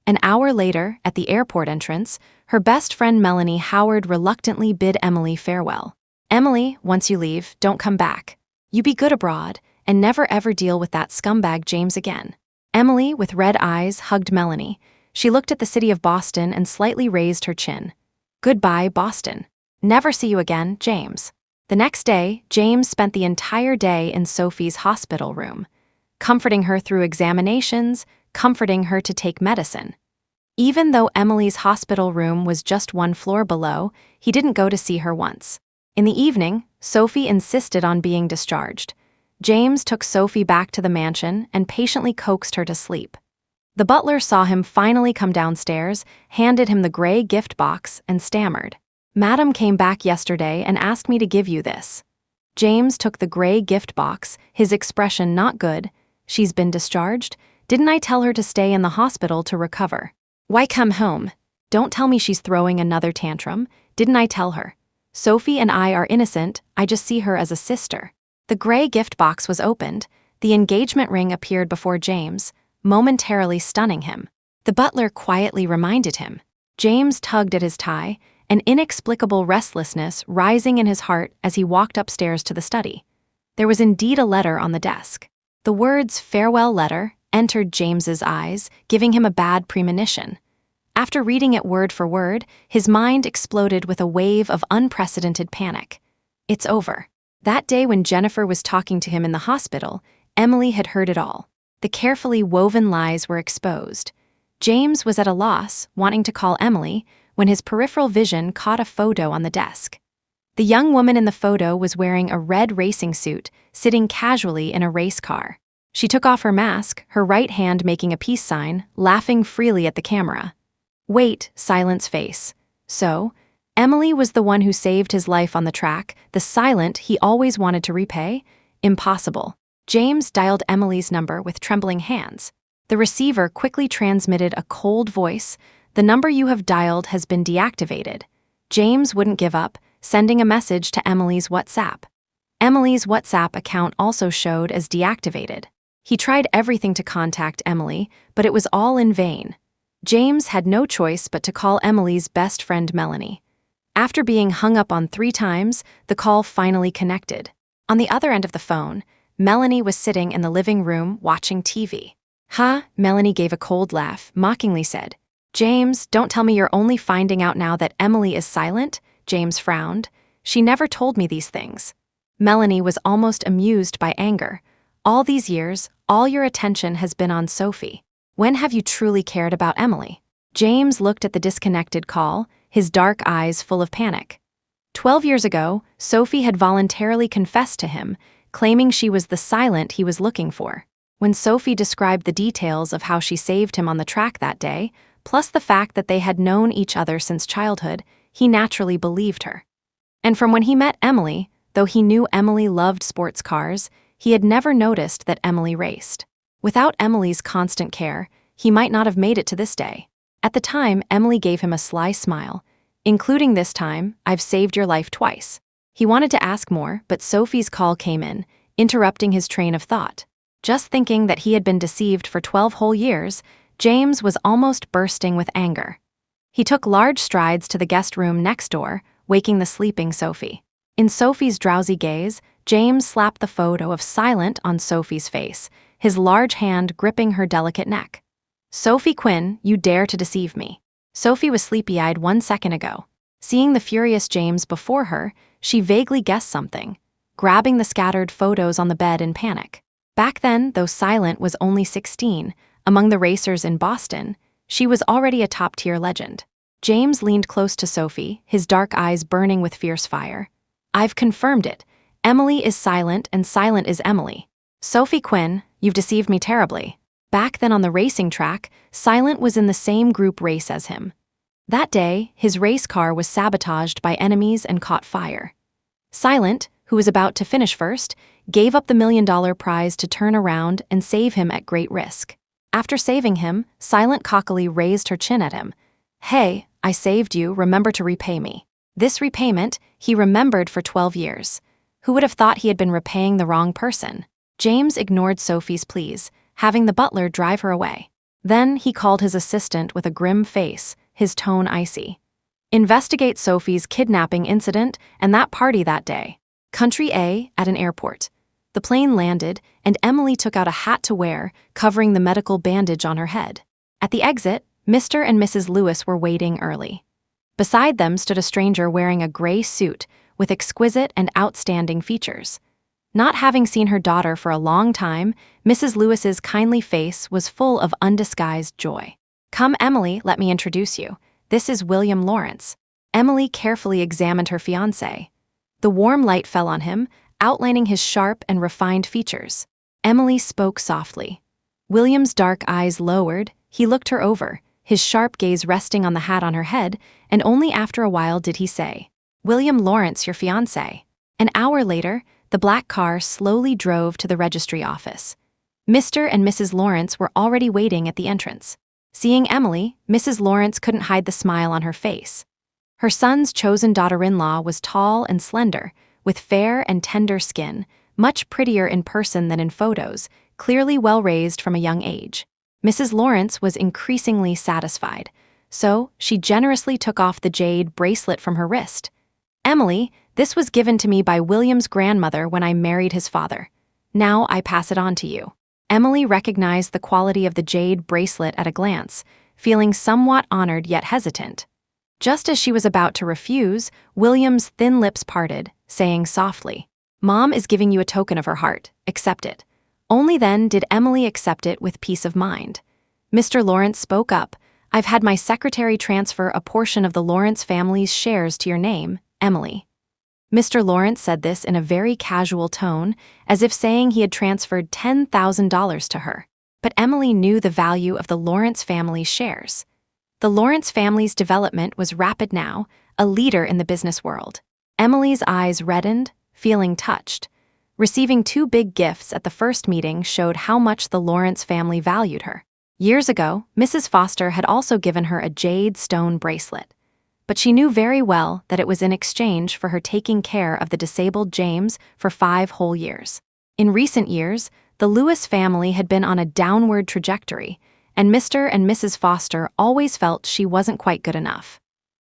An hour later, at the airport entrance, her best friend Melanie Howard reluctantly bid Emily farewell. "Emily, once you leave, don't come back. You be good abroad, and never ever deal with that scumbag James again." Emily, with red eyes, hugged Melanie. She looked at the city of Boston and slightly raised her chin. "Goodbye, Boston. Never see you again, James." The next day, James spent the entire day in Sophie's hospital room, comforting her through examinations, comforting her to take medicine. Even though Emily's hospital room was just 1 floor below, he didn't go to see her once. In the evening, Sophie insisted on being discharged. James took Sophie back to the mansion and patiently coaxed her to sleep. The butler saw him finally come downstairs, handed him the gray gift box, and stammered, "Madam came back yesterday and asked me to give you this." James took the gray gift box, his expression not good. "She's been discharged? Didn't I tell her to stay in the hospital to recover? Why come home? Don't tell me she's throwing another tantrum. Didn't I tell her? Sophie and I are innocent, I just see her as a sister." The gray gift box was opened. The engagement ring appeared before James, momentarily stunning him. The butler quietly reminded him. James tugged at his tie, an inexplicable restlessness rising in his heart as he walked upstairs to the study. There was indeed a letter on the desk. The words "farewell letter" entered James's eyes, giving him a bad premonition. After reading it word for word, his mind exploded with a wave of unprecedented panic. It's over. That day when Jennifer was talking to him in the hospital, Emily had heard it all. The carefully woven lies were exposed. James was at a loss, wanting to call Emily, when his peripheral vision caught a photo on the desk. The young woman in the photo was wearing a red racing suit, sitting casually in a race car. She took off her mask, her right hand making a peace sign, laughing freely at the camera. "Wait," Silent's face. So, Emily was the one who saved his life on the track, the Silent he always wanted to repay? Impossible. James dialed Emily's number with trembling hands. The receiver quickly transmitted a cold voice. "The number you have dialed has been deactivated." James wouldn't give up, sending a message to Emily's WhatsApp. Emily's WhatsApp account also showed as deactivated. He tried everything to contact Emily, but it was all in vain. James had no choice but to call Emily's best friend Melanie. After being hung up on 3 times, the call finally connected. On the other end of the phone, Melanie was sitting in the living room watching TV. "Huh?" Melanie gave a cold laugh, mockingly said. "James, don't tell me you're only finding out now that Emily is silent?" James frowned. "She never told me these things." Melanie was almost amused by anger. "All these years, all your attention has been on Sophie. When have you truly cared about Emily?" James looked at the disconnected call, his dark eyes full of panic. 12 years ago, Sophie had voluntarily confessed to him, claiming she was the silent he was looking for. When Sophie described the details of how she saved him on the track that day, plus the fact that they had known each other since childhood, he naturally believed her. And from when he met Emily, though he knew Emily loved sports cars, he had never noticed that Emily raced. Without Emily's constant care, he might not have made it to this day. At the time, Emily gave him a sly smile, including this time, "I've saved your life twice." He wanted to ask more, but Sophie's call came in, interrupting his train of thought. Just thinking that he had been deceived for 12 whole years, James was almost bursting with anger. He took large strides to the guest room next door, waking the sleeping Sophie. In Sophie's drowsy gaze, James slapped the photo of silent on Sophie's face, his large hand gripping her delicate neck. "Sophie Quinn, you dare to deceive me." Sophie was sleepy-eyed 1 second ago. Seeing the furious James before her, she vaguely guessed something, grabbing the scattered photos on the bed in panic. Back then, though Silent was only 16, among the racers in Boston, she was already a top-tier legend. James leaned close to Sophie, his dark eyes burning with fierce fire. "I've confirmed it. Emily is Silent and Silent is Emily. Sophie Quinn, you've deceived me terribly." Back then on the racing track, Silent was in the same group race as him. That day, his race car was sabotaged by enemies and caught fire. Silent, who was about to finish first, gave up the $1 million prize to turn around and save him at great risk. After saving him, Silent cockily raised her chin at him. "Hey, I saved you, remember to repay me." This repayment, he remembered for 12 years. Who would have thought he had been repaying the wrong person? James ignored Sophie's pleas, having the butler drive her away. Then he called his assistant with a grim face, his tone icy. "Investigate Sophie's kidnapping incident and that party that day." Country A, at an airport. The plane landed, and Emily took out a hat to wear, covering the medical bandage on her head. At the exit, Mr. and Mrs. Lewis were waiting early. Beside them stood a stranger wearing a gray suit with exquisite and outstanding features. Not having seen her daughter for a long time, Mrs. Lewis's kindly face was full of undisguised joy. "Come, Emily, let me introduce you. This is William Lawrence." Emily carefully examined her fiancé. The warm light fell on him, outlining his sharp and refined features. Emily spoke softly. William's dark eyes lowered, he looked her over, his sharp gaze resting on the hat on her head, and only after a while did he say, "William Lawrence, your fiancé." An hour later, the black car slowly drove to the registry office. Mr. and Mrs. Lawrence were already waiting at the entrance. Seeing Emily, Mrs. Lawrence couldn't hide the smile on her face. Her son's chosen daughter-in-law was tall and slender, with fair and tender skin, much prettier in person than in photos, clearly well-raised from a young age. Mrs. Lawrence was increasingly satisfied, so she generously took off the jade bracelet from her wrist. "Emily, this was given to me by William's grandmother when I married his father. Now I pass it on to you." Emily recognized the quality of the jade bracelet at a glance, feeling somewhat honored yet hesitant. Just as she was about to refuse, William's thin lips parted, saying softly, "Mom is giving you a token of her heart. Accept it." Only then did Emily accept it with peace of mind. Mr. Lawrence spoke up, "I've had my secretary transfer a portion of the Lawrence family's shares to your name, Emily." Mr. Lawrence said this in a very casual tone, as if saying he had transferred $10,000 to her. But Emily knew the value of the Lawrence family's shares. The Lawrence family's development was rapid now, a leader in the business world. Emily's eyes reddened, feeling touched. Receiving 2 big gifts at the first meeting showed how much the Lawrence family valued her. Years ago, Mrs. Foster had also given her a jade stone bracelet. But she knew very well that it was in exchange for her taking care of the disabled James for 5 whole years. In recent years, the Lewis family had been on a downward trajectory, and Mr. and Mrs. Foster always felt she wasn't quite good enough.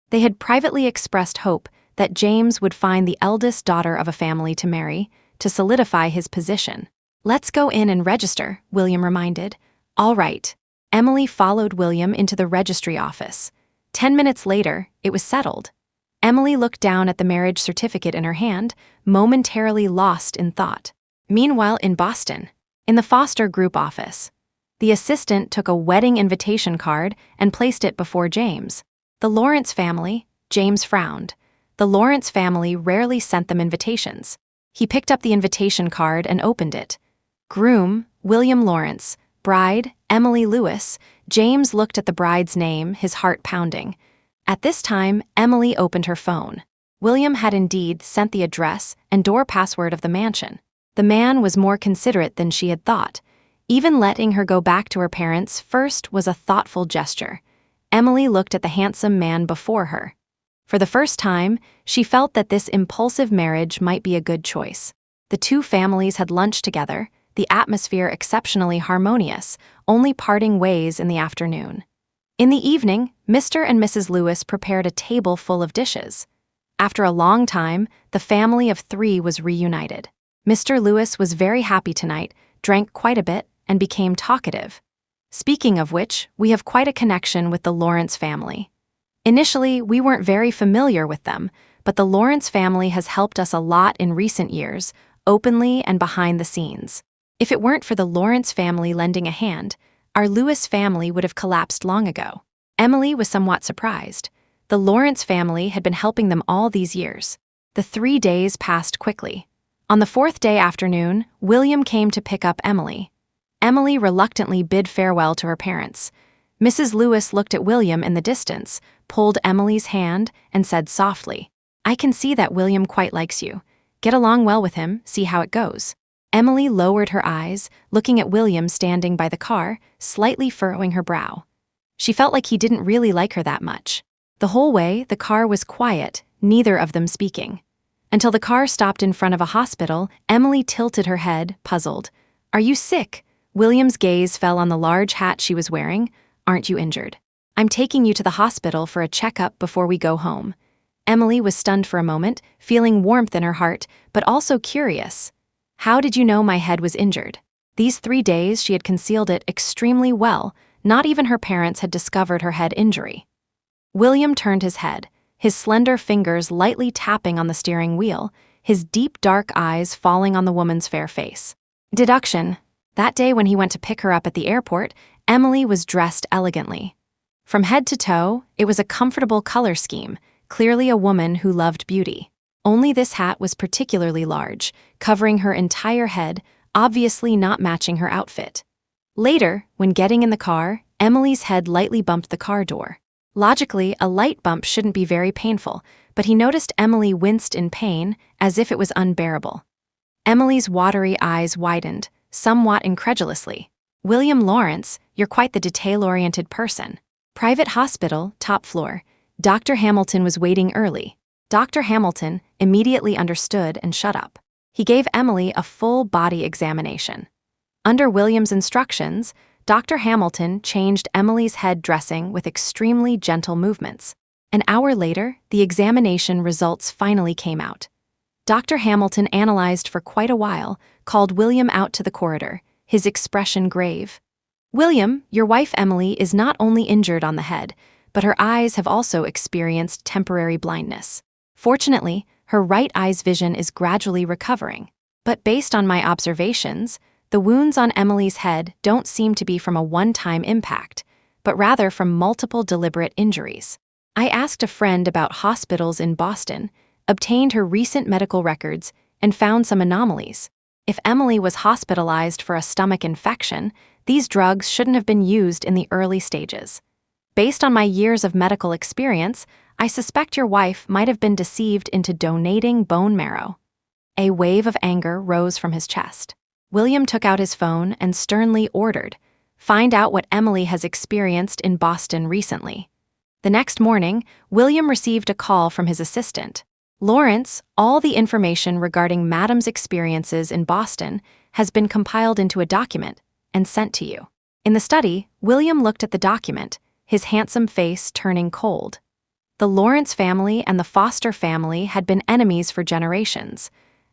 They had privately expressed hope that James would find the eldest daughter of a family to marry, to solidify his position. "Let's go in and register," William reminded. "All right." Emily followed William into the registry office. 10 minutes later, it was settled. Emily looked down at the marriage certificate in her hand, momentarily lost in thought. Meanwhile, in Boston, in the Foster Group office, the assistant took a wedding invitation card and placed it before James. The Lawrence family, James frowned. The Lawrence family rarely sent them invitations. He picked up the invitation card and opened it. Groom, William Lawrence. Bride, Emily Lewis. James looked at the bride's name, his heart pounding. At this time, Emily opened her phone. William had indeed sent the address and door password of the mansion. The man was more considerate than she had thought. Even letting her go back to her parents first was a thoughtful gesture. Emily looked at the handsome man before her. For the first time, she felt that this impulsive marriage might be a good choice. The two families had lunched together, the atmosphere exceptionally harmonious, only parting ways in the afternoon. In the evening, Mr. and Mrs. Lewis prepared a table full of dishes. After a long time, the family of 3 was reunited. Mr. Lewis was very happy tonight, drank quite a bit, and became talkative. Speaking of which, we have quite a connection with the Lawrence family. Initially, we weren't very familiar with them, but the Lawrence family has helped us a lot in recent years, openly and behind the scenes. If it weren't for the Lawrence family lending a hand, our Lewis family would have collapsed long ago. Emily was somewhat surprised. The Lawrence family had been helping them all these years. The 3 days passed quickly. On the 4th day afternoon, William came to pick up Emily. Emily reluctantly bid farewell to her parents. Mrs. Lewis looked at William in the distance, pulled Emily's hand, and said softly, "I can see that William quite likes you. Get along well with him, see how it goes." Emily lowered her eyes, looking at William standing by the car, slightly furrowing her brow. She felt like he didn't really like her that much. The whole way, the car was quiet, neither of them speaking. Until the car stopped in front of a hospital, Emily tilted her head, puzzled. "Are you sick?" William's gaze fell on the large hat she was wearing. "Aren't you injured? I'm taking you to the hospital for a checkup before we go home." Emily was stunned for a moment, feeling warmth in her heart, but also curious. "How did you know my head was injured?" These 3 days she had concealed it extremely well. Not even her parents had discovered her head injury. William turned his head, his slender fingers lightly tapping on the steering wheel, his deep dark eyes falling on the woman's fair face. Deduction. That day when he went to pick her up at the airport, Emily was dressed elegantly. From head to toe, it was a comfortable color scheme, clearly a woman who loved beauty. Only this hat was particularly large, covering her entire head, obviously not matching her outfit. Later, when getting in the car, Emily's head lightly bumped the car door. Logically, a light bump shouldn't be very painful, but he noticed Emily winced in pain, as if it was unbearable. Emily's watery eyes widened, somewhat incredulously. "William Lawrence, you're quite the detail-oriented person." Private hospital, top floor. Dr. Hamilton was waiting early. Dr. Hamilton immediately understood and shut up. He gave Emily a full body examination. Under William's instructions, Dr. Hamilton changed Emily's head dressing with extremely gentle movements. An hour later, the examination results finally came out. Dr. Hamilton analyzed for quite a while, called William out to the corridor, his expression grave. "William, your wife Emily is not only injured on the head, but her eyes have also experienced temporary blindness. Fortunately, her right eye's vision is gradually recovering. But based on my observations, the wounds on Emily's head don't seem to be from a one-time impact, but rather from multiple deliberate injuries. I asked a friend about hospitals in Boston, obtained her recent medical records, and found some anomalies. If Emily was hospitalized for a stomach infection, these drugs shouldn't have been used in the early stages. Based on my years of medical experience, I suspect your wife might have been deceived into donating bone marrow." A wave of anger rose from his chest. William took out his phone and sternly ordered, "Find out what Emily has experienced in Boston recently." The next morning, William received a call from his assistant. "Lawrence, all the information regarding Madam's experiences in Boston has been compiled into a document and sent to you." In the study, William looked at the document, his handsome face turning cold. The Lawrence family and the Foster family had been enemies for generations.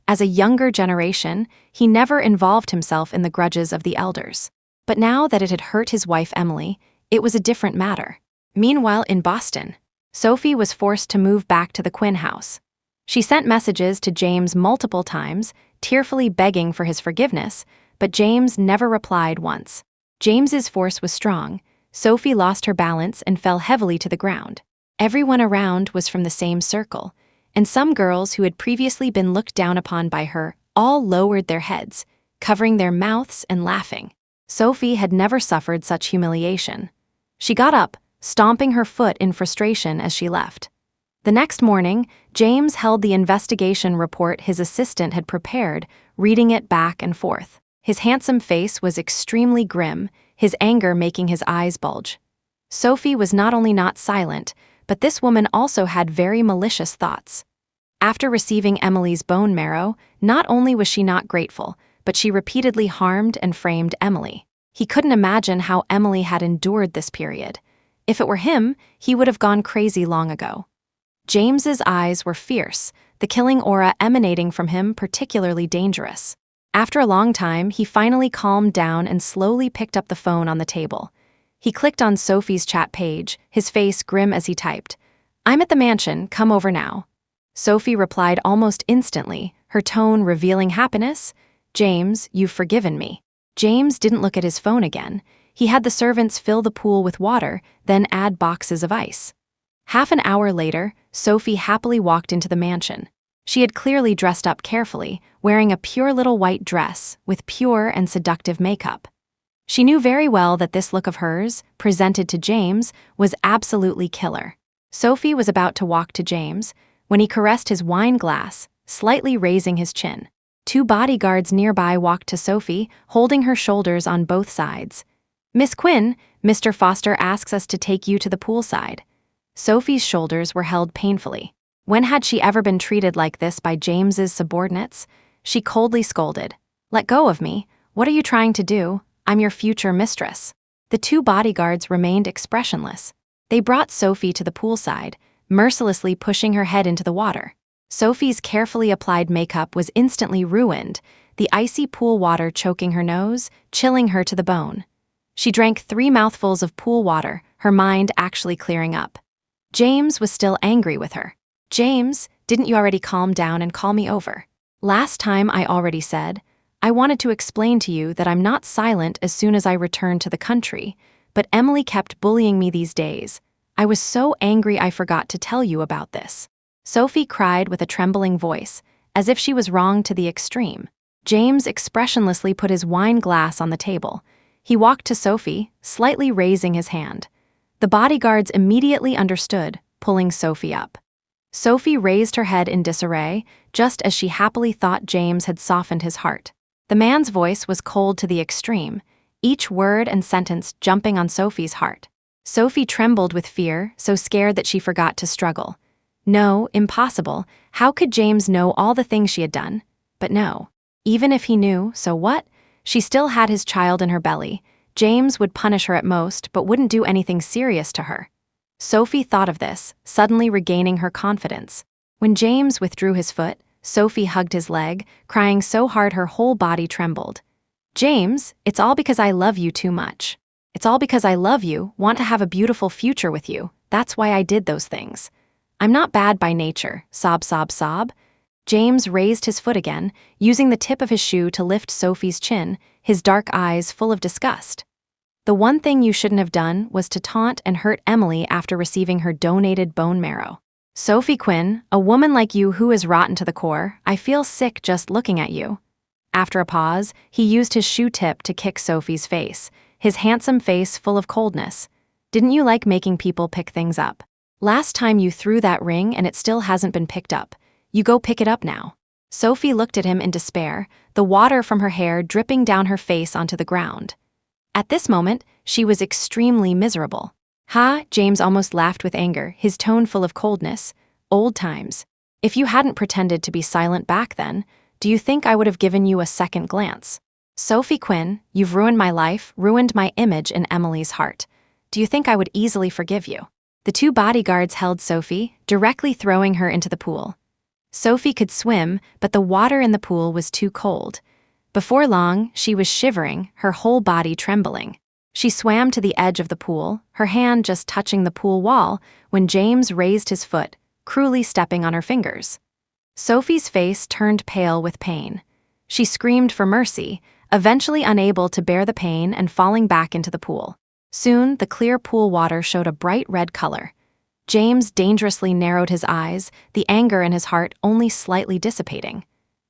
As a younger generation, he never involved himself in the grudges of the elders. But now that it had hurt his wife Emily, it was a different matter. Meanwhile, in Boston, Sophie was forced to move back to the Quinn house. She sent messages to James multiple times, tearfully begging for his forgiveness, but James never replied once. James's force was strong. Sophie lost her balance and fell heavily to the ground. Everyone around was from the same circle, and some girls who had previously been looked down upon by her all lowered their heads, covering their mouths and laughing. Sophie had never suffered such humiliation. She got up, stomping her foot in frustration as she left. The next morning, James held the investigation report his assistant had prepared, reading it back and forth. His handsome face was extremely grim, his anger making his eyes bulge. Sophie was not only not silent, but this woman also had very malicious thoughts. After receiving Emily's bone marrow, not only was she not grateful, but she repeatedly harmed and framed Emily. He couldn't imagine how Emily had endured this period. If it were him, he would have gone crazy long ago. James's eyes were fierce, the killing aura emanating from him particularly dangerous. After a long time, he finally calmed down and slowly picked up the phone on the table. He clicked on Sophie's chat page, his face grim as he typed, "I'm at the mansion, come over now." Sophie replied almost instantly, her tone revealing happiness. "James, you've forgiven me." James didn't look at his phone again. He had the servants fill the pool with water, then add boxes of ice. Half an hour later, Sophie happily walked into the mansion. She had clearly dressed up carefully, wearing a pure little white dress with pure and seductive makeup. She knew very well that this look of hers, presented to James, was absolutely killer. Sophie was about to walk to James when he caressed his wine glass, slightly raising his chin. Two bodyguards nearby walked to Sophie, holding her shoulders on both sides. "Miss Quinn, Mr. Foster asks us to take you to the poolside." Sophie's shoulders were held painfully. When had she ever been treated like this by James's subordinates? She coldly scolded, "Let go of me. What are you trying to do? I'm your future mistress." The two bodyguards remained expressionless. They brought Sophie to the poolside, mercilessly pushing her head into the water. Sophie's carefully applied makeup was instantly ruined, the icy pool water choking her nose, chilling her to the bone. She drank 3 mouthfuls of pool water, her mind actually clearing up. James was still angry with her. "James, didn't you already calm down and call me over? Last time I already said, I wanted to explain to you that I'm not silent as soon as I return to the country, but Emily kept bullying me these days. I was so angry I forgot to tell you about this." Sophie cried with a trembling voice, as if she was wronged to the extreme. James expressionlessly put his wine glass on the table. He walked to Sophie, slightly raising his hand. The bodyguards immediately understood, pulling Sophie up. Sophie raised her head in disarray, just as she happily thought James had softened his heart. The man's voice was cold to the extreme, each word and sentence jumping on Sophie's heart. Sophie trembled with fear, so scared that she forgot to struggle. No, impossible. How could James know all the things she had done? But no. Even if he knew, so what? She still had his child in her belly. James would punish her at most, but wouldn't do anything serious to her. Sophie thought of this, suddenly regaining her confidence. When James withdrew his foot, Sophie hugged his leg, crying so hard her whole body trembled. "James, it's all because I love you too much. It's all because I love you, want to have a beautiful future with you. That's why I did those things. I'm not bad by nature, sob, sob, sob." James raised his foot again, using the tip of his shoe to lift Sophie's chin, his dark eyes full of disgust. "The one thing you shouldn't have done was to taunt and hurt Emily after receiving her donated bone marrow. Sophie Quinn, a woman like you who is rotten to the core, I feel sick just looking at you." After a pause, he used his shoe tip to kick Sophie's face, his handsome face full of coldness. "Didn't you like making people pick things up? Last time you threw that ring and it still hasn't been picked up. You go pick it up now." Sophie looked at him in despair, the water from her hair dripping down her face onto the ground. At this moment, she was extremely miserable. "Ha," James almost laughed with anger, his tone full of coldness. "Old times. If you hadn't pretended to be silent back then, do you think I would have given you a second glance? Sophie Quinn, you've ruined my life, ruined my image in Emily's heart. Do you think I would easily forgive you?" The two bodyguards held Sophie, directly throwing her into the pool. Sophie could swim, but the water in the pool was too cold. Before long, she was shivering, her whole body trembling. She swam to the edge of the pool, her hand just touching the pool wall, when James raised his foot, cruelly stepping on her fingers. Sophie's face turned pale with pain. She screamed for mercy, eventually unable to bear the pain and falling back into the pool. Soon, the clear pool water showed a bright red color. James dangerously narrowed his eyes, the anger in his heart only slightly dissipating.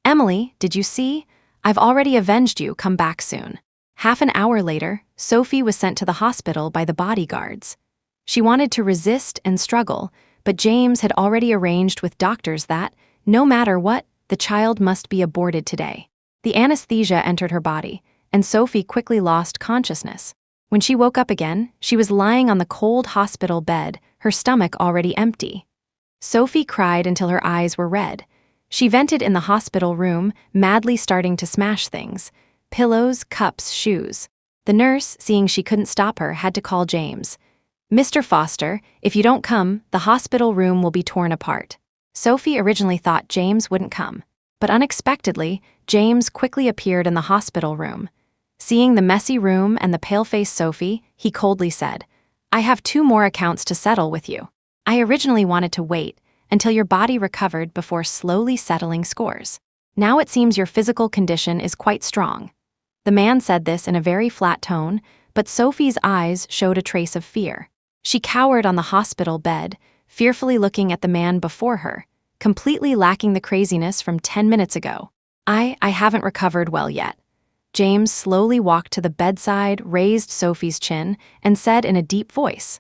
"Emily, did you see? I've already avenged you, come back soon." Half an hour later, Sophie was sent to the hospital by the bodyguards. She wanted to resist and struggle, but James had already arranged with doctors that, no matter what, the child must be aborted today. The anesthesia entered her body, and Sophie quickly lost consciousness. When she woke up again, she was lying on the cold hospital bed, her stomach already empty. Sophie cried until her eyes were red. She vented in the hospital room, madly starting to smash things: pillows, cups, shoes. The nurse, seeing she couldn't stop her, had to call James. "Mr. Foster, if you don't come, the hospital room will be torn apart." Sophie originally thought James wouldn't come, but unexpectedly, James quickly appeared in the hospital room. Seeing the messy room and the pale-faced Sophie, he coldly said, "I have 2 more accounts to settle with you. I originally wanted to wait until your body recovered before slowly settling scores. Now it seems your physical condition is quite strong." The man said this in a very flat tone, but Sophie's eyes showed a trace of fear. She cowered on the hospital bed, fearfully looking at the man before her, completely lacking the craziness from 10 minutes ago. I haven't recovered well yet." James slowly walked to the bedside, raised Sophie's chin, and said in a deep voice,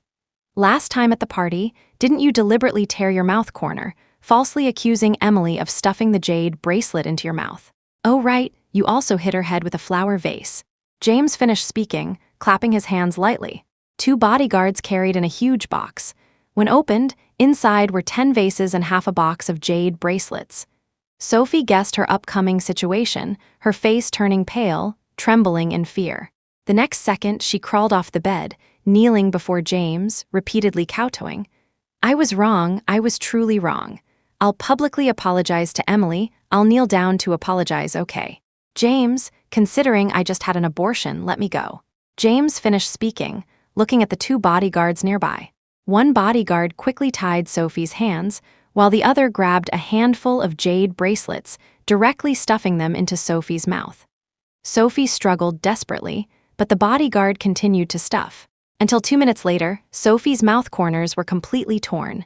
"Last time at the party, didn't you deliberately tear your mouth corner, falsely accusing Emily of stuffing the jade bracelet into your mouth? Oh right, you also hit her head with a flower vase." James finished speaking, clapping his hands lightly. 2 bodyguards carried in a huge box. When opened, inside were 10 vases and half a box of jade bracelets. Sophie guessed her upcoming situation, her face turning pale, trembling in fear. The next second, she crawled off the bed, kneeling before James, repeatedly kowtowing. "I was wrong, I was truly wrong. I'll publicly apologize to Emily, I'll kneel down to apologize, okay? James, considering I just had an abortion, let me go." James finished speaking, looking at the 2 bodyguards nearby. One bodyguard quickly tied Sophie's hands, while the other grabbed a handful of jade bracelets, directly stuffing them into Sophie's mouth. Sophie struggled desperately, but the bodyguard continued to stuff. Until 2 minutes later, Sophie's mouth corners were completely torn.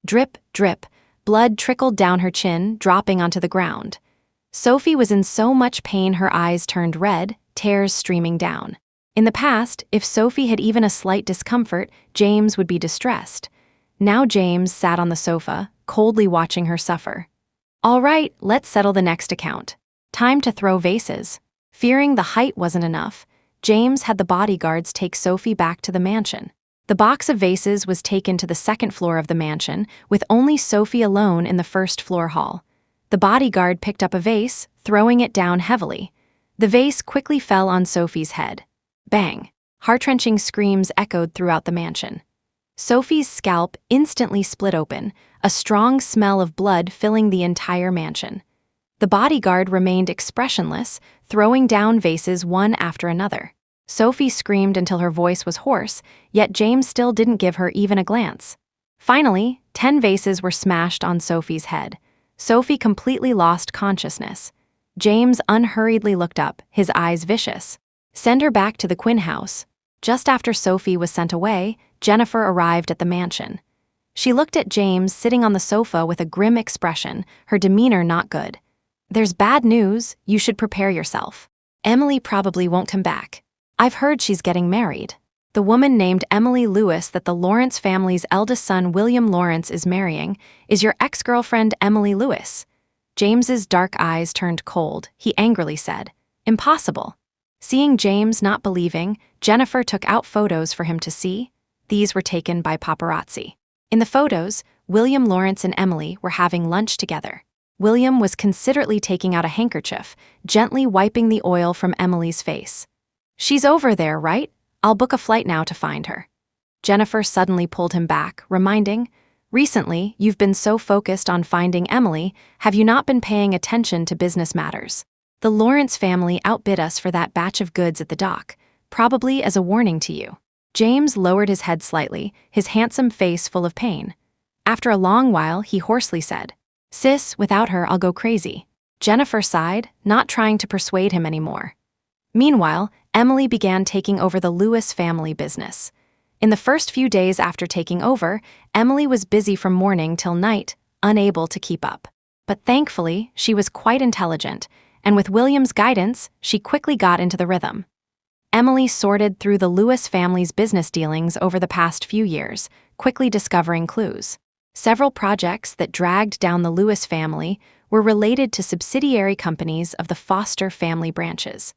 Drip, drip, blood trickled down her chin, dropping onto the ground. Sophie was in so much pain her eyes turned red, tears streaming down. In the past, if Sophie had even a slight discomfort, James would be distressed. Now James sat on the sofa, coldly watching her suffer. "All right, let's settle the next account. Time to throw vases." Fearing the height wasn't enough, James had the bodyguards take Sophie back to the mansion. The box of vases was taken to the 2nd floor of the mansion, with only Sophie alone in the 1st floor hall. The bodyguard picked up a vase, throwing it down heavily. The vase quickly fell on Sophie's head. Bang! Heart-wrenching screams echoed throughout the mansion. Sophie's scalp instantly split open, a strong smell of blood filling the entire mansion. The bodyguard remained expressionless, throwing down vases one after another. Sophie screamed until her voice was hoarse, yet James still didn't give her even a glance. Finally, 10 vases were smashed on Sophie's head. Sophie completely lost consciousness. James unhurriedly looked up, his eyes vicious. "Send her back to the Quinn house." Just after Sophie was sent away, Jennifer arrived at the mansion. She looked at James sitting on the sofa with a grim expression, her demeanor not good. "There's bad news, you should prepare yourself. Emily probably won't come back. I've heard she's getting married." The woman named Emily Lewis that the Lawrence family's eldest son William Lawrence is marrying is your ex-girlfriend Emily Lewis. James's dark eyes turned cold. He angrily said, "Impossible." Seeing James not believing, Jennifer took out photos for him to see. These were taken by paparazzi. In the photos, William Lawrence and Emily were having lunch together. William was considerately taking out a handkerchief, gently wiping the oil from Emily's face. "She's over there, right? I'll book a flight now to find her." Jennifer suddenly pulled him back, reminding, "Recently, you've been so focused on finding Emily, have you not been paying attention to business matters? The Lawrence family outbid us for that batch of goods at the dock, probably as a warning to you." James lowered his head slightly, his handsome face full of pain. After a long while, he hoarsely said, "Sis, without her, I'll go crazy." Jennifer sighed, not trying to persuade him anymore. Meanwhile, Emily began taking over the Lewis family business. In the first few days after taking over, Emily was busy from morning till night, unable to keep up. But thankfully, she was quite intelligent, and with William's guidance, she quickly got into the rhythm. Emily sorted through the Lewis family's business dealings over the past few years, quickly discovering clues. Several projects that dragged down the Lewis family were related to subsidiary companies of the Foster family branches.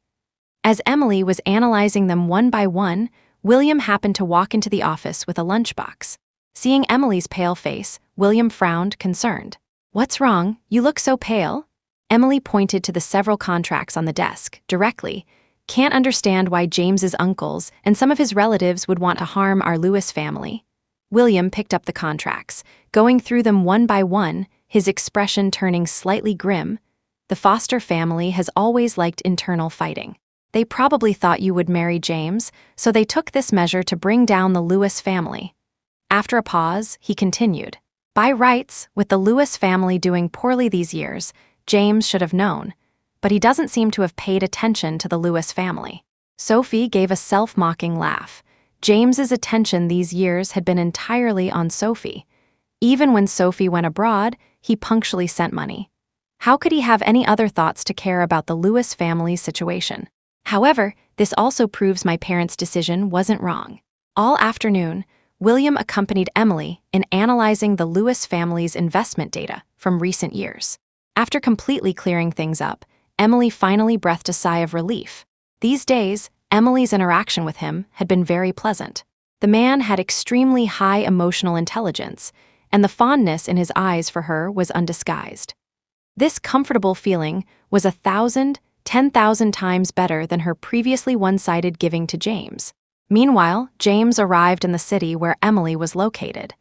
As Emily was analyzing them one by one, William happened to walk into the office with a lunchbox. Seeing Emily's pale face, William frowned, concerned. "What's wrong? You look so pale." Emily pointed to the several contracts on the desk, directly. "Can't understand why James's uncles and some of his relatives would want to harm our Lewis family." William picked up the contracts, going through them one by one, his expression turning slightly grim. "The Foster family has always liked internal fighting. They probably thought you would marry James, so they took this measure to bring down the Lewis family." After a pause, he continued, "By rights, with the Lewis family doing poorly these years, James should have known, but he doesn't seem to have paid attention to the Lewis family." Sophie gave a self-mocking laugh. James's attention these years had been entirely on Sophie. Even when Sophie went abroad, he punctually sent money. How could he have any other thoughts to care about the Lewis family's situation? However, this also proves my parents' decision wasn't wrong. All afternoon, William accompanied Emily in analyzing the Lewis family's investment data from recent years. After completely clearing things up, Emily finally breathed a sigh of relief. These days, Emily's interaction with him had been very pleasant. The man had extremely high emotional intelligence, and the fondness in his eyes for her was undisguised. This comfortable feeling was 10,000 times better than her previously one-sided giving to James. Meanwhile, James arrived in the city where Emily was located.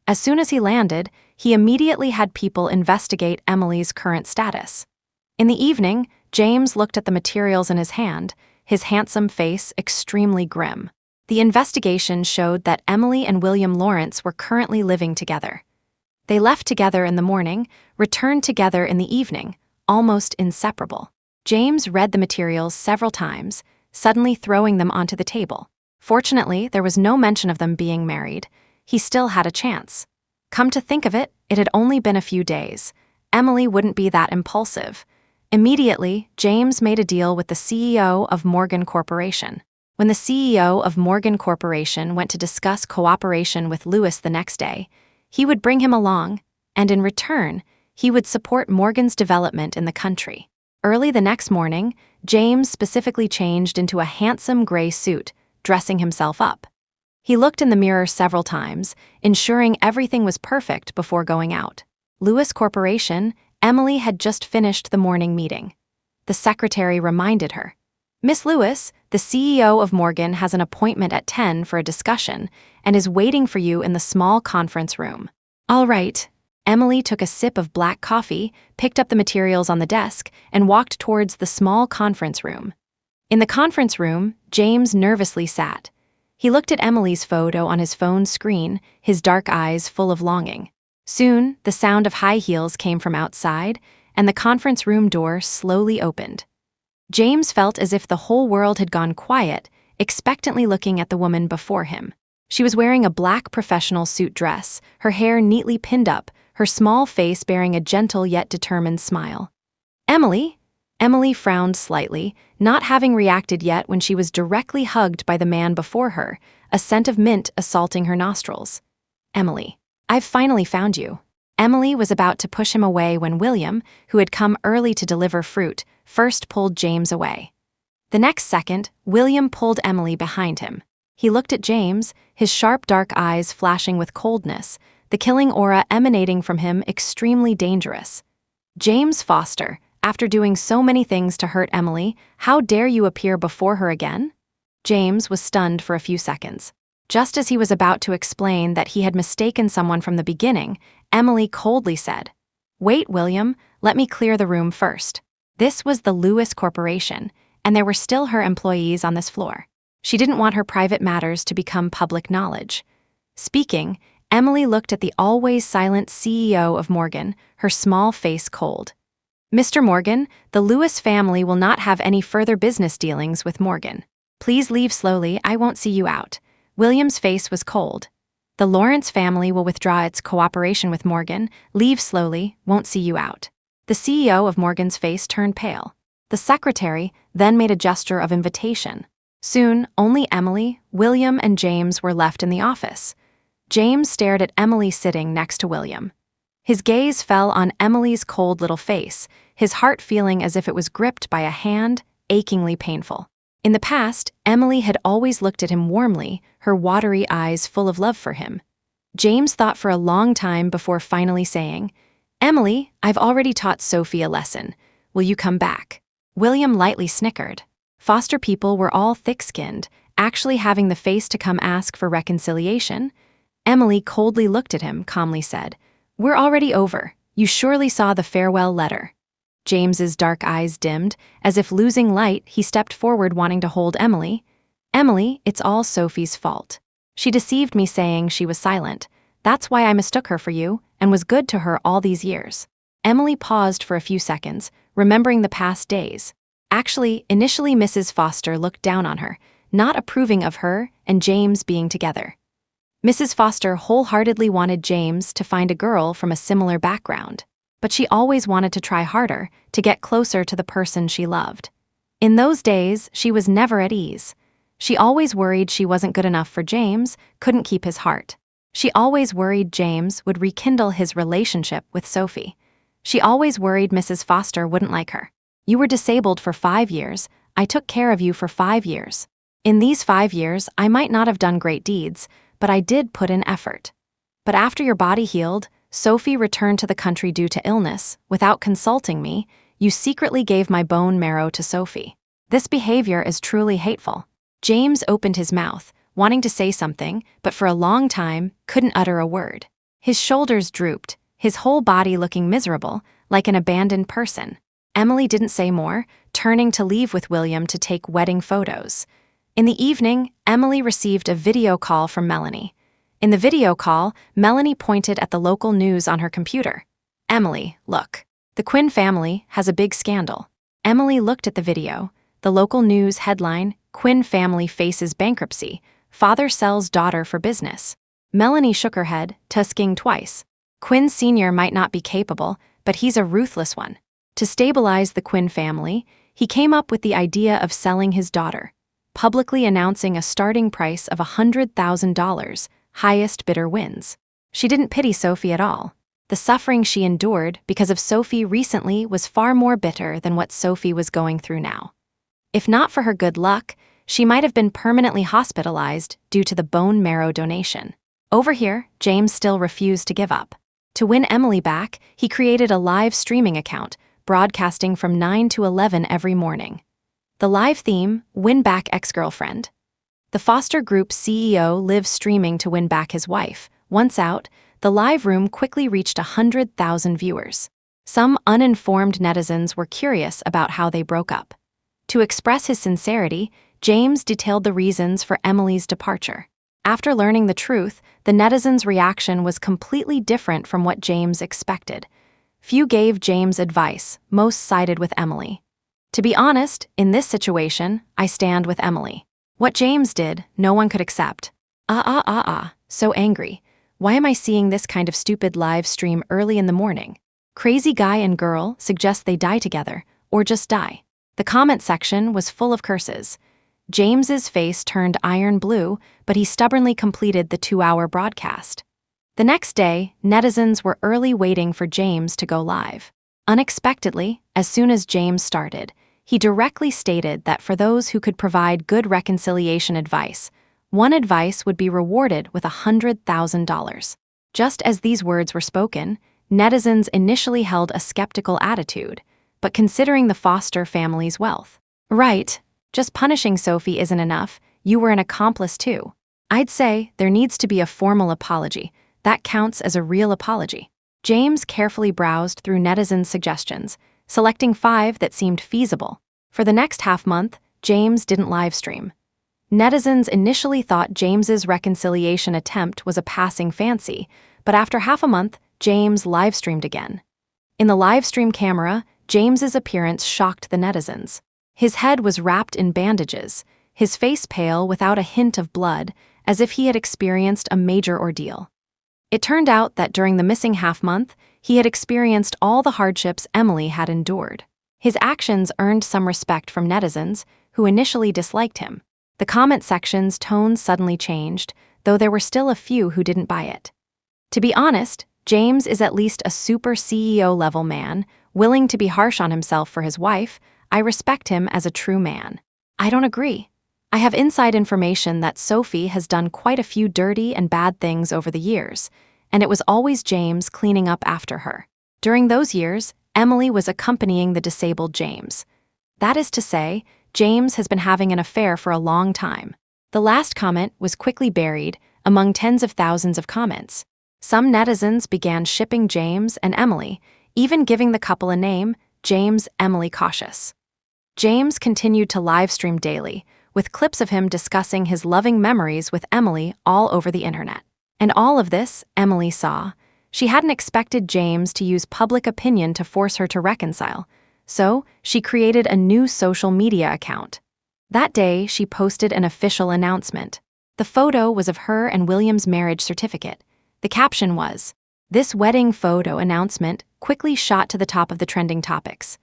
As soon as he landed, he immediately had people investigate Emily's current status. In the evening, James looked at the materials in his hand, his handsome face extremely grim. The investigation showed that Emily and William Lawrence were currently living together. They left together in the morning, returned together in the evening, almost inseparable. James read the materials several times, suddenly throwing them onto the table. Fortunately, there was no mention of them being married. He still had a chance. Come to think of it, it had only been a few days. Emily wouldn't be that impulsive. Immediately, James made a deal with the CEO of Morgan Corporation. When the CEO of Morgan Corporation went to discuss cooperation with Lewis the next day, he would bring him along, and in return, he would support Morgan's development in the country. Early the next morning, James specifically changed into a handsome gray suit, dressing himself up. He looked in the mirror several times, ensuring everything was perfect before going out. Lewis Corporation, Emily had just finished the morning meeting. The secretary reminded her, "Miss Lewis, the CEO of Morgan has an appointment at 10 for a discussion and is waiting for you in the small conference room." "All right." Emily took a sip of black coffee, picked up the materials on the desk, and walked towards the small conference room. In the conference room, James nervously sat. He looked at Emily's photo on his phone's screen, his dark eyes full of longing. Soon, the sound of high heels came from outside, and the conference room door slowly opened. James felt as if the whole world had gone quiet, expectantly looking at the woman before him. She was wearing a black professional suit dress, her hair neatly pinned up, her small face bearing a gentle yet determined smile. "Emily?" Emily frowned slightly, not having reacted yet when she was directly hugged by the man before her, a scent of mint assaulting her nostrils. "Emily, I've finally found you." Emily was about to push him away when William, who had come early to deliver fruit, first pulled James away. The next second, William pulled Emily behind him. He looked at James, his sharp dark eyes flashing with coldness, the killing aura emanating from him extremely dangerous. "James Foster, after doing so many things to hurt Emily, how dare you appear before her again?" James was stunned for a few seconds. Just as he was about to explain that he had mistaken someone from the beginning, Emily coldly said, "Wait, William, let me clear the room first." This was the Lewis Corporation, and there were still her employees on this floor. She didn't want her private matters to become public knowledge. Speaking, Emily looked at the always silent CEO of Morgan, her small face cold. "Mr. Morgan, the Lewis family will not have any further business dealings with Morgan. Please leave slowly, I won't see you out." William's face was cold. "The Lawrence family will withdraw its cooperation with Morgan. Leave slowly, won't see you out." The CEO of Morgan's face turned pale. The secretary then made a gesture of invitation. Soon, only Emily, William, and James were left in the office. James stared at Emily sitting next to William. His gaze fell on Emily's cold little face, his heart feeling as if it was gripped by a hand, achingly painful. In the past, Emily had always looked at him warmly, her watery eyes full of love for him. James thought for a long time before finally saying, "Emily, I've already taught Sophie a lesson. Will you come back?" William lightly snickered. Foster people were all thick-skinned, actually having the face to come ask for reconciliation. Emily coldly looked at him, calmly said, "We're already over. You surely saw the farewell letter." James's dark eyes dimmed. As if losing light, he stepped forward wanting to hold Emily. "Emily, it's all Sophie's fault. She deceived me saying she was silent. That's why I mistook her for you and was good to her all these years." Emily paused for a few seconds, remembering the past days. Actually, initially Mrs. Foster looked down on her, not approving of her and James being together. Mrs. Foster wholeheartedly wanted James to find a girl from a similar background, but she always wanted to try harder to get closer to the person she loved. In those days, she was never at ease. She always worried she wasn't good enough for James, couldn't keep his heart. She always worried James would rekindle his relationship with Sophie. She always worried Mrs. Foster wouldn't like her. "You were disabled for 5 years. I took care of you for 5 years. In these 5 years, I might not have done great deeds, but I did put in effort. But after your body healed, Sophie returned to the country due to illness. Without consulting me, you secretly gave my bone marrow to Sophie. This behavior is truly hateful." James opened his mouth, wanting to say something, but for a long time, couldn't utter a word. His shoulders drooped, his whole body looking miserable, like an abandoned person. Emily didn't say more, turning to leave with William to take wedding photos. In the evening, Emily received a video call from Melanie. In the video call, Melanie pointed at the local news on her computer. "Emily, look. The Quinn family has a big scandal." Emily looked at the video. The local news headline, "Quinn family faces bankruptcy. Father sells daughter for business." Melanie shook her head, tusking twice. "Quinn Sr. might not be capable, but he's a ruthless one." To stabilize the Quinn family, he came up with the idea of selling his daughter, publicly announcing a starting price of $100,000, highest bidder wins. She didn't pity Sophie at all. The suffering she endured because of Sophie recently was far more bitter than what Sophie was going through now. If not for her good luck, she might have been permanently hospitalized due to the bone marrow donation. Over here, James still refused to give up. To win Emily back, he created a live streaming account, broadcasting from 9 to 11 every morning. The live theme, "Win Back Ex-Girlfriend." The Foster Group's CEO lives streaming to win back his wife. Once out, the live room quickly reached 100,000 viewers. Some uninformed netizens were curious about how they broke up. To express his sincerity, James detailed the reasons for Emily's departure. After learning the truth, the netizens' reaction was completely different from what James expected. Few gave James advice, most sided with Emily. To be honest, in this situation, I stand with Emily. What James did, no one could accept. So angry. Why am I seeing this kind of stupid live stream early in the morning? Crazy guy and girl suggest they die together, or just die. The comment section was full of curses. James's face turned iron blue, but he stubbornly completed the 2-hour broadcast. The next day, netizens were early waiting for James to go live. Unexpectedly, as soon as James started, he directly stated that for those who could provide good reconciliation advice, one advice would be rewarded with $100,000. Just as these words were spoken, netizens initially held a skeptical attitude, but considering the Foster family's wealth. "Right, just punishing Sophie isn't enough, you were an accomplice too. I'd say there needs to be a formal apology. That counts as a real apology. James carefully browsed through netizens' suggestions, selecting 5 that seemed feasible. For the next half-month, James didn't livestream. Netizens initially thought James's reconciliation attempt was a passing fancy, but after half a month, James livestreamed again. In the livestream camera, James's appearance shocked the netizens. His head was wrapped in bandages, his face pale without a hint of blood, as if he had experienced a major ordeal. It turned out that during the missing half-month, he had experienced all the hardships Emily had endured. His actions earned some respect from netizens, who initially disliked him. The comment section's tone suddenly changed, though there were still a few who didn't buy it. To be honest, James is at least a super CEO-level man, willing to be harsh on himself for his wife. I respect him as a true man. I don't agree. I have inside information that Sophie has done quite a few dirty and bad things over the years, and it was always James cleaning up after her. During those years, Emily was accompanying the disabled James. That is to say, James has been having an affair for a long time. The last comment was quickly buried among tens of thousands of comments. Some netizens began shipping James and Emily, even giving the couple a name, James Emily Cautious. James continued to livestream daily, with clips of him discussing his loving memories with Emily all over the internet. And all of this, Emily saw. She hadn't expected James to use public opinion to force her to reconcile, so she created a new social media account. That day, she posted an official announcement. The photo was of her and William's marriage certificate. The caption was, "This wedding photo announcement quickly shot to the top of the trending topics."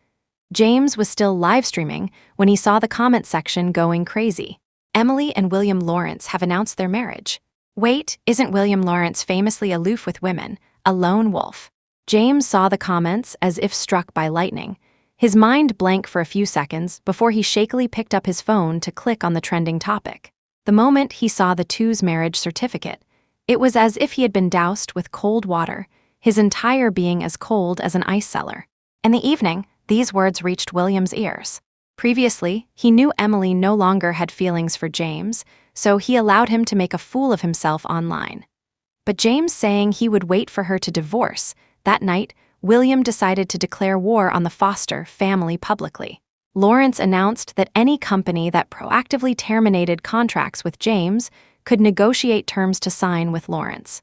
James was still live-streaming when he saw the comment section going crazy. Emily and William Lawrence have announced their marriage. Wait, isn't William Lawrence famously aloof with women, a lone wolf? James saw the comments as if struck by lightning. His mind blank for a few seconds before he shakily picked up his phone to click on the trending topic. The moment he saw the two's marriage certificate, it was as if he had been doused with cold water, his entire being as cold as an ice cellar. In the evening, these words reached William's ears. Previously, he knew Emily no longer had feelings for James, so he allowed him to make a fool of himself online. But James saying he would wait for her to divorce, that night, William decided to declare war on the Foster family publicly. Lawrence announced that any company that proactively terminated contracts with James could negotiate terms to sign with Lawrence.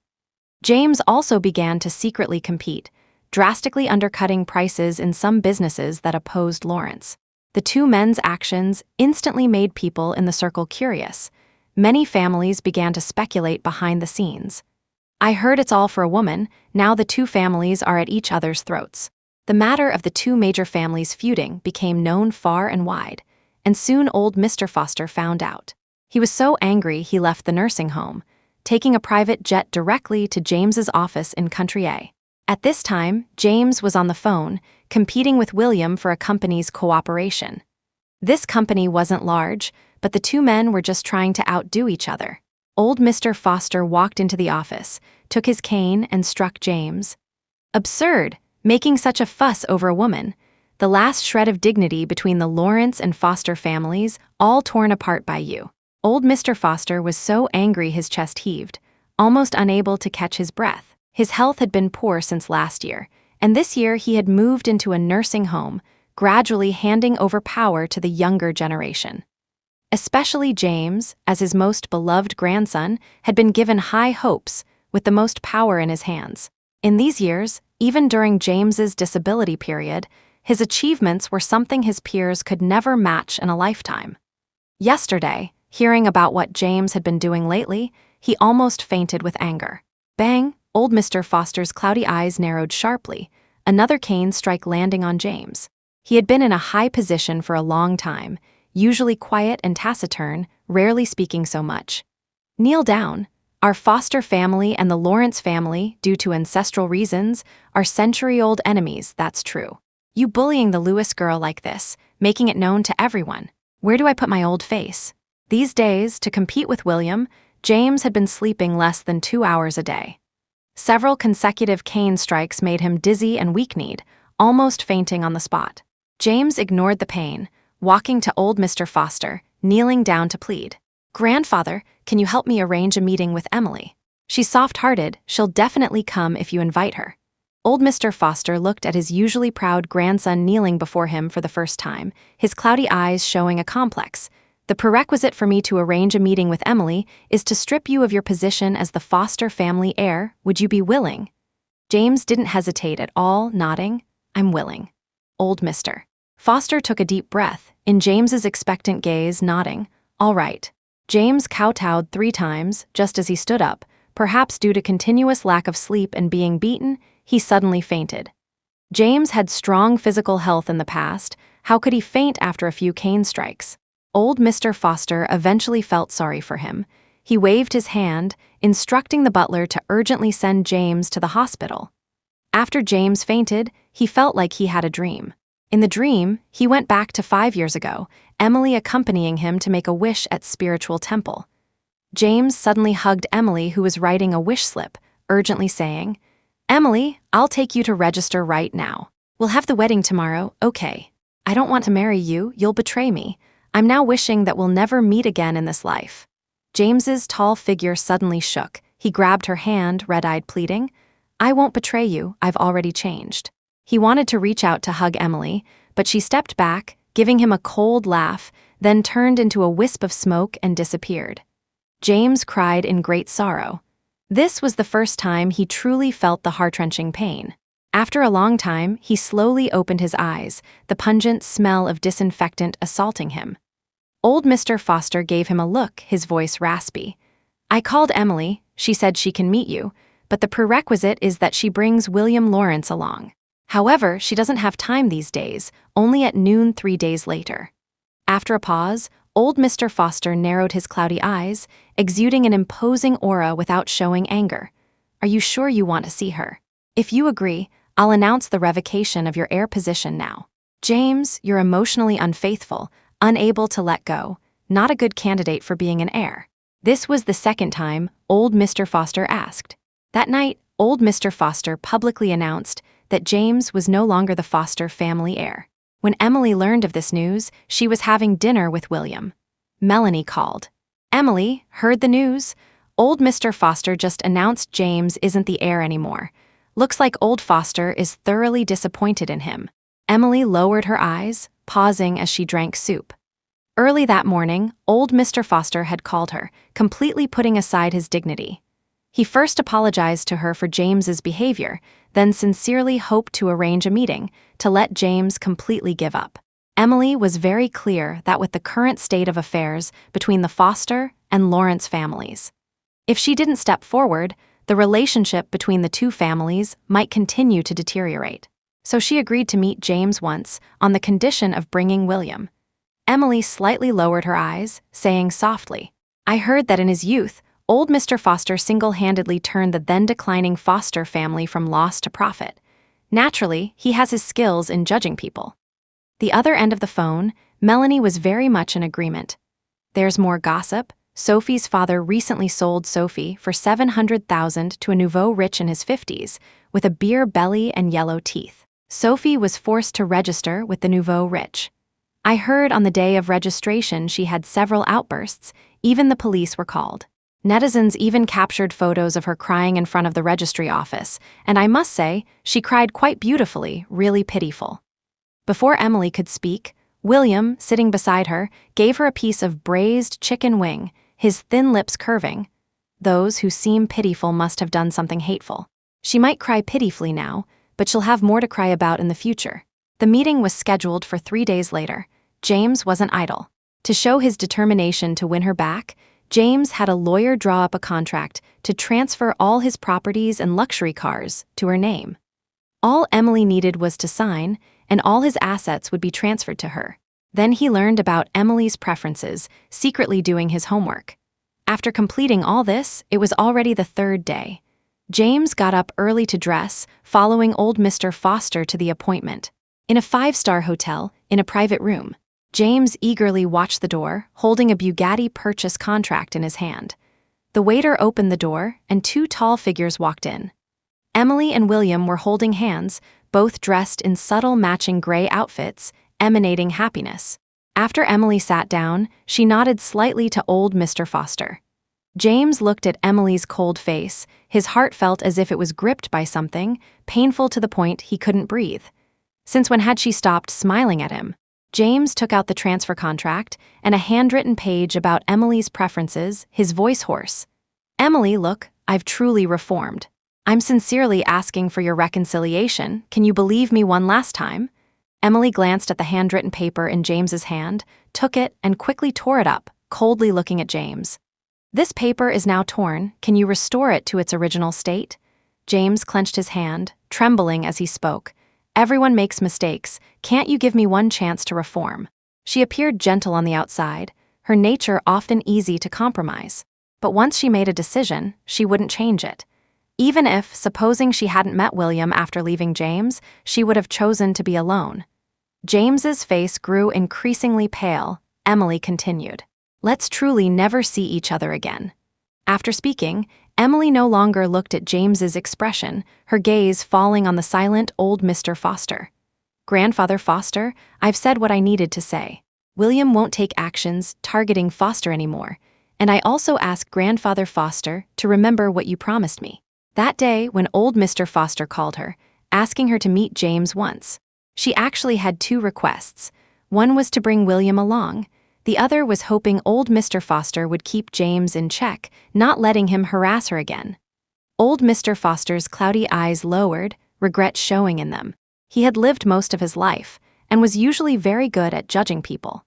James also began to secretly compete, drastically undercutting prices in some businesses that opposed Lawrence. The two men's actions instantly made people in the circle curious. Many families began to speculate behind the scenes. I heard it's all for a woman, now the two families are at each other's throats. The matter of the two major families feuding became known far and wide, and soon old Mr. Foster found out. He was so angry he left the nursing home, taking a private jet directly to James's office in Country A. At this time, James was on the phone, competing with William for a company's cooperation. This company wasn't large, but the two men were just trying to outdo each other. Old Mr. Foster walked into the office, took his cane, and struck James. Absurd, making such a fuss over a woman. The last shred of dignity between the Lawrence and Foster families, all torn apart by you. Old Mr. Foster was so angry his chest heaved, almost unable to catch his breath. His health had been poor since last year, and this year he had moved into a nursing home, gradually handing over power to the younger generation. Especially James, as his most beloved grandson, had been given high hopes, with the most power in his hands. In these years, even during James's disability period, his achievements were something his peers could never match in a lifetime. Yesterday, hearing about what James had been doing lately, he almost fainted with anger. Bang! Old Mr. Foster's cloudy eyes narrowed sharply, another cane strike landing on James. He had been in a high position for a long time, usually quiet and taciturn, rarely speaking so much. Kneel down. Our Foster family and the Lawrence family, due to ancestral reasons, are century-old enemies, that's true. You bullying the Lewis girl like this, making it known to everyone. Where do I put my old face? These days, to compete with William, James had been sleeping less than 2 hours a day. Several consecutive cane strikes made him dizzy and weak-kneed, almost fainting on the spot. James ignored the pain, walking to old Mr. Foster, kneeling down to plead. "Grandfather, can you help me arrange a meeting with Emily? She's soft-hearted, she'll definitely come if you invite her." Old Mr. Foster looked at his usually proud grandson kneeling before him for the first time, his cloudy eyes showing a complex. "The prerequisite for me to arrange a meeting with Emily is to strip you of your position as the Foster family heir. Would you be willing?" James didn't hesitate at all, nodding. "I'm willing." Old Mr. Foster took a deep breath, in James's expectant gaze, nodding. "All right." James kowtowed 3 times, just as he stood up. Perhaps due to continuous lack of sleep and being beaten, he suddenly fainted. James had strong physical health in the past. How could he faint after a few cane strikes? Old Mr. Foster eventually felt sorry for him. He waved his hand, instructing the butler to urgently send James to the hospital. After James fainted, he felt like he had a dream. In the dream, he went back to 5 years ago, Emily accompanying him to make a wish at Spiritual Temple. James suddenly hugged Emily, who was writing a wish slip, urgently saying, "Emily, I'll take you to register right now. We'll have the wedding tomorrow, okay? I don't want to marry you, you'll betray me. I'm now wishing that we'll never meet again in this life." James's tall figure suddenly shook. He grabbed her hand, red-eyed, pleading, "I won't betray you, I've already changed." He wanted to reach out to hug Emily, but she stepped back, giving him a cold laugh, then turned into a wisp of smoke and disappeared. James cried in great sorrow. This was the first time he truly felt the heart-wrenching pain. After a long time, he slowly opened his eyes, the pungent smell of disinfectant assaulting him. Old Mr. Foster gave him a look, his voice raspy. "I called Emily, she said she can meet you, but the prerequisite is that she brings William Lawrence along. However, she doesn't have time these days, only at noon 3 days later." After a pause, old Mr. Foster narrowed his cloudy eyes, exuding an imposing aura without showing anger. "Are you sure you want to see her? If you agree, I'll announce the revocation of your heir position now. James, you're emotionally unfaithful, unable to let go, not a good candidate for being an heir." This was the second time old Mr. Foster asked. That night, old Mr. Foster publicly announced that James was no longer the Foster family heir. When Emily learned of this news, she was having dinner with William. Melanie called. "Emily, heard the news? Old Mr. Foster just announced James isn't the heir anymore. Looks like old Foster is thoroughly disappointed in him." Emily lowered her eyes, pausing as she drank soup. Early that morning, old Mr. Foster had called her, completely putting aside his dignity. He first apologized to her for James's behavior, then sincerely hoped to arrange a meeting to let James completely give up. Emily was very clear that with the current state of affairs between the Foster and Lawrence families, if she didn't step forward, the relationship between the two families might continue to deteriorate. So she agreed to meet James once, on the condition of bringing William. Emily slightly lowered her eyes, saying softly, "I heard that in his youth, old Mr. Foster single-handedly turned the then-declining Foster family from loss to profit. Naturally, he has his skills in judging people." The other end of the phone, Melanie was very much in agreement. "There's more gossip. Sophie's father recently sold Sophie for $700,000 to a nouveau rich in his 50s, with a beer belly and yellow teeth. Sophie was forced to register with the nouveau rich. I heard on the day of registration she had several outbursts, even the police were called. Netizens even captured photos of her crying in front of the registry office, and I must say, she cried quite beautifully, really pitiful." Before Emily could speak, William, sitting beside her, gave her a piece of braised chicken wing, his thin lips curving. Those who seem pitiful must have done something hateful. She might cry pitifully now, but she'll have more to cry about in the future. The meeting was scheduled for 3 days later. James wasn't idle. To show his determination to win her back, James had a lawyer draw up a contract to transfer all his properties and luxury cars to her name. All Emily needed was to sign, and all his assets would be transferred to her. Then he learned about Emily's preferences, secretly doing his homework. After completing all this, it was already the 3rd day. James got up early to dress, following old Mr. Foster to the appointment. In a 5-star hotel, in a private room, James eagerly watched the door, holding a Bugatti purchase contract in his hand. The waiter opened the door, and 2 tall figures walked in. Emily and William were holding hands, both dressed in subtle matching gray outfits, emanating happiness. After Emily sat down, she nodded slightly to old Mr. Foster. James looked at Emily's cold face. His heart felt as if it was gripped by something, painful to the point he couldn't breathe. Since when had she stopped smiling at him? James took out the transfer contract and a handwritten page about Emily's preferences, his voice hoarse. "Emily, look, I've truly reformed. I'm sincerely asking for your reconciliation. Can you believe me one last time?" Emily glanced at the handwritten paper in James's hand, took it, and quickly tore it up, coldly looking at James. "This paper is now torn. Can you restore it to its original state?" James clenched his hand, trembling as he spoke. "Everyone makes mistakes. Can't you give me one chance to reform?" She appeared gentle on the outside, her nature often easy to compromise. But once she made a decision, she wouldn't change it. Even if, supposing she hadn't met William after leaving James, she would have chosen to be alone. James's face grew increasingly pale. Emily continued, "Let's truly never see each other again." After speaking, Emily no longer looked at James's expression, her gaze falling on the silent old Mr. Foster. "Grandfather Foster, I've said what I needed to say. William won't take actions targeting Foster anymore, and I also ask Grandfather Foster to remember what you promised me." That day, when old Mr. Foster called her, asking her to meet James once, she actually had two requests. One was to bring William along. The other was hoping old Mr. Foster would keep James in check, not letting him harass her again. Old Mr. Foster's cloudy eyes lowered, regret showing in them. He had lived most of his life, and was usually very good at judging people.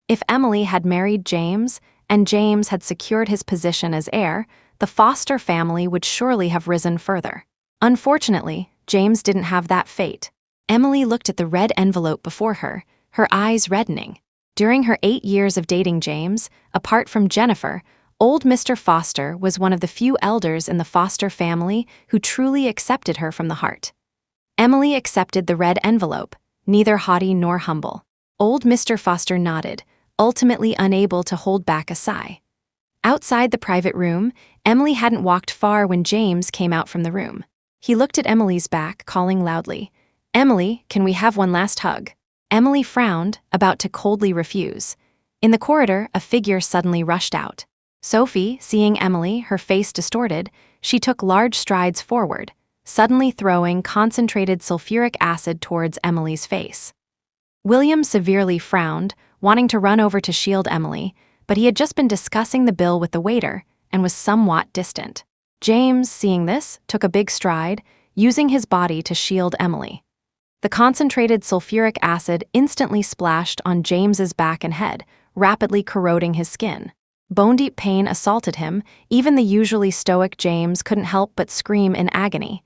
If Emily had married James, and James had secured his position as heir, the Foster family would surely have risen further. Unfortunately, James didn't have that fate. Emily looked at the red envelope before her, her eyes reddening. During her 8 years of dating James, apart from Jennifer, old Mr. Foster was one of the few elders in the Foster family who truly accepted her from the heart. Emily accepted the red envelope, neither haughty nor humble. Old Mr. Foster nodded, ultimately unable to hold back a sigh. Outside the private room, Emily hadn't walked far when James came out from the room. He looked at Emily's back, calling loudly, "Emily, can we have one last hug?" Emily frowned, about to coldly refuse. In the corridor, a figure suddenly rushed out. Sophie, seeing Emily, her face distorted, she took large strides forward, suddenly throwing concentrated sulfuric acid towards Emily's face. William severely frowned, wanting to run over to shield Emily, but he had just been discussing the bill with the waiter and was somewhat distant. James, seeing this, took a big stride, using his body to shield Emily. The concentrated sulfuric acid instantly splashed on James's back and head, rapidly corroding his skin. Bone-deep pain assaulted him. Even the usually stoic James couldn't help but scream in agony.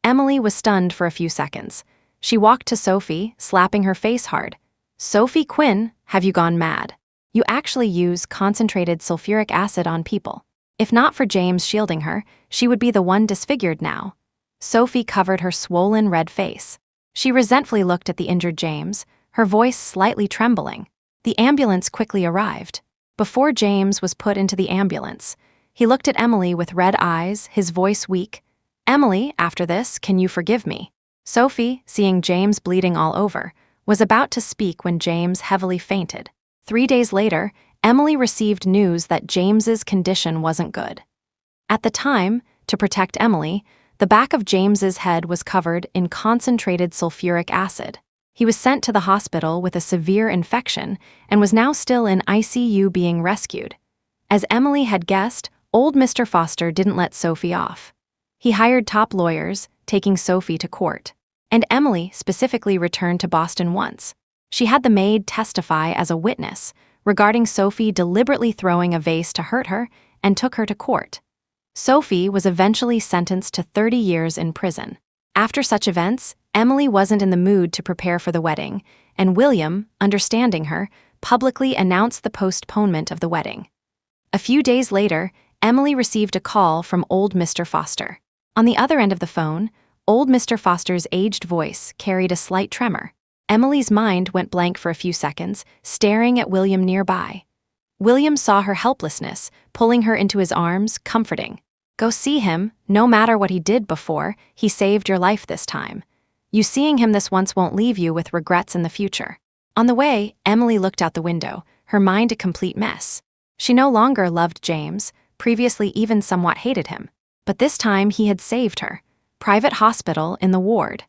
Emily was stunned for a few seconds. She walked to Sophie, slapping her face hard. "Sophie Quinn, have you gone mad? You actually use concentrated sulfuric acid on people. If not for James shielding her, she would be the one disfigured now." Sophie covered her swollen red face. She resentfully looked at the injured James, her voice slightly trembling. The ambulance quickly arrived. Before James was put into the ambulance, he looked at Emily with red eyes, his voice weak. "Emily, after this, can you forgive me?" Sophie, seeing James bleeding all over, was about to speak when James heavily fainted. 3 days later, Emily received news that James's condition wasn't good. At the time, to protect Emily, the back of James's head was covered in concentrated sulfuric acid. He was sent to the hospital with a severe infection and was now still in ICU being rescued. As Emily had guessed, old Mr. Foster didn't let Sophie off. He hired top lawyers, taking Sophie to court. And Emily specifically returned to Boston once. She had the maid testify as a witness regarding Sophie deliberately throwing a vase to hurt her and took her to court. Sophie was eventually sentenced to 30 years in prison. After such events, Emily wasn't in the mood to prepare for the wedding, and William, understanding her, publicly announced the postponement of the wedding. A few days later, Emily received a call from old Mr. Foster. On the other end of the phone, old Mr. Foster's aged voice carried a slight tremor. Emily's mind went blank for a few seconds, staring at William nearby. William saw her helplessness, pulling her into his arms, comforting. "Go see him. No matter what he did before, he saved your life this time. You seeing him this once won't leave you with regrets in the future." On the way, Emily looked out the window, her mind a complete mess. She no longer loved James, previously even somewhat hated him. But this time he had saved her. Private hospital in the ward.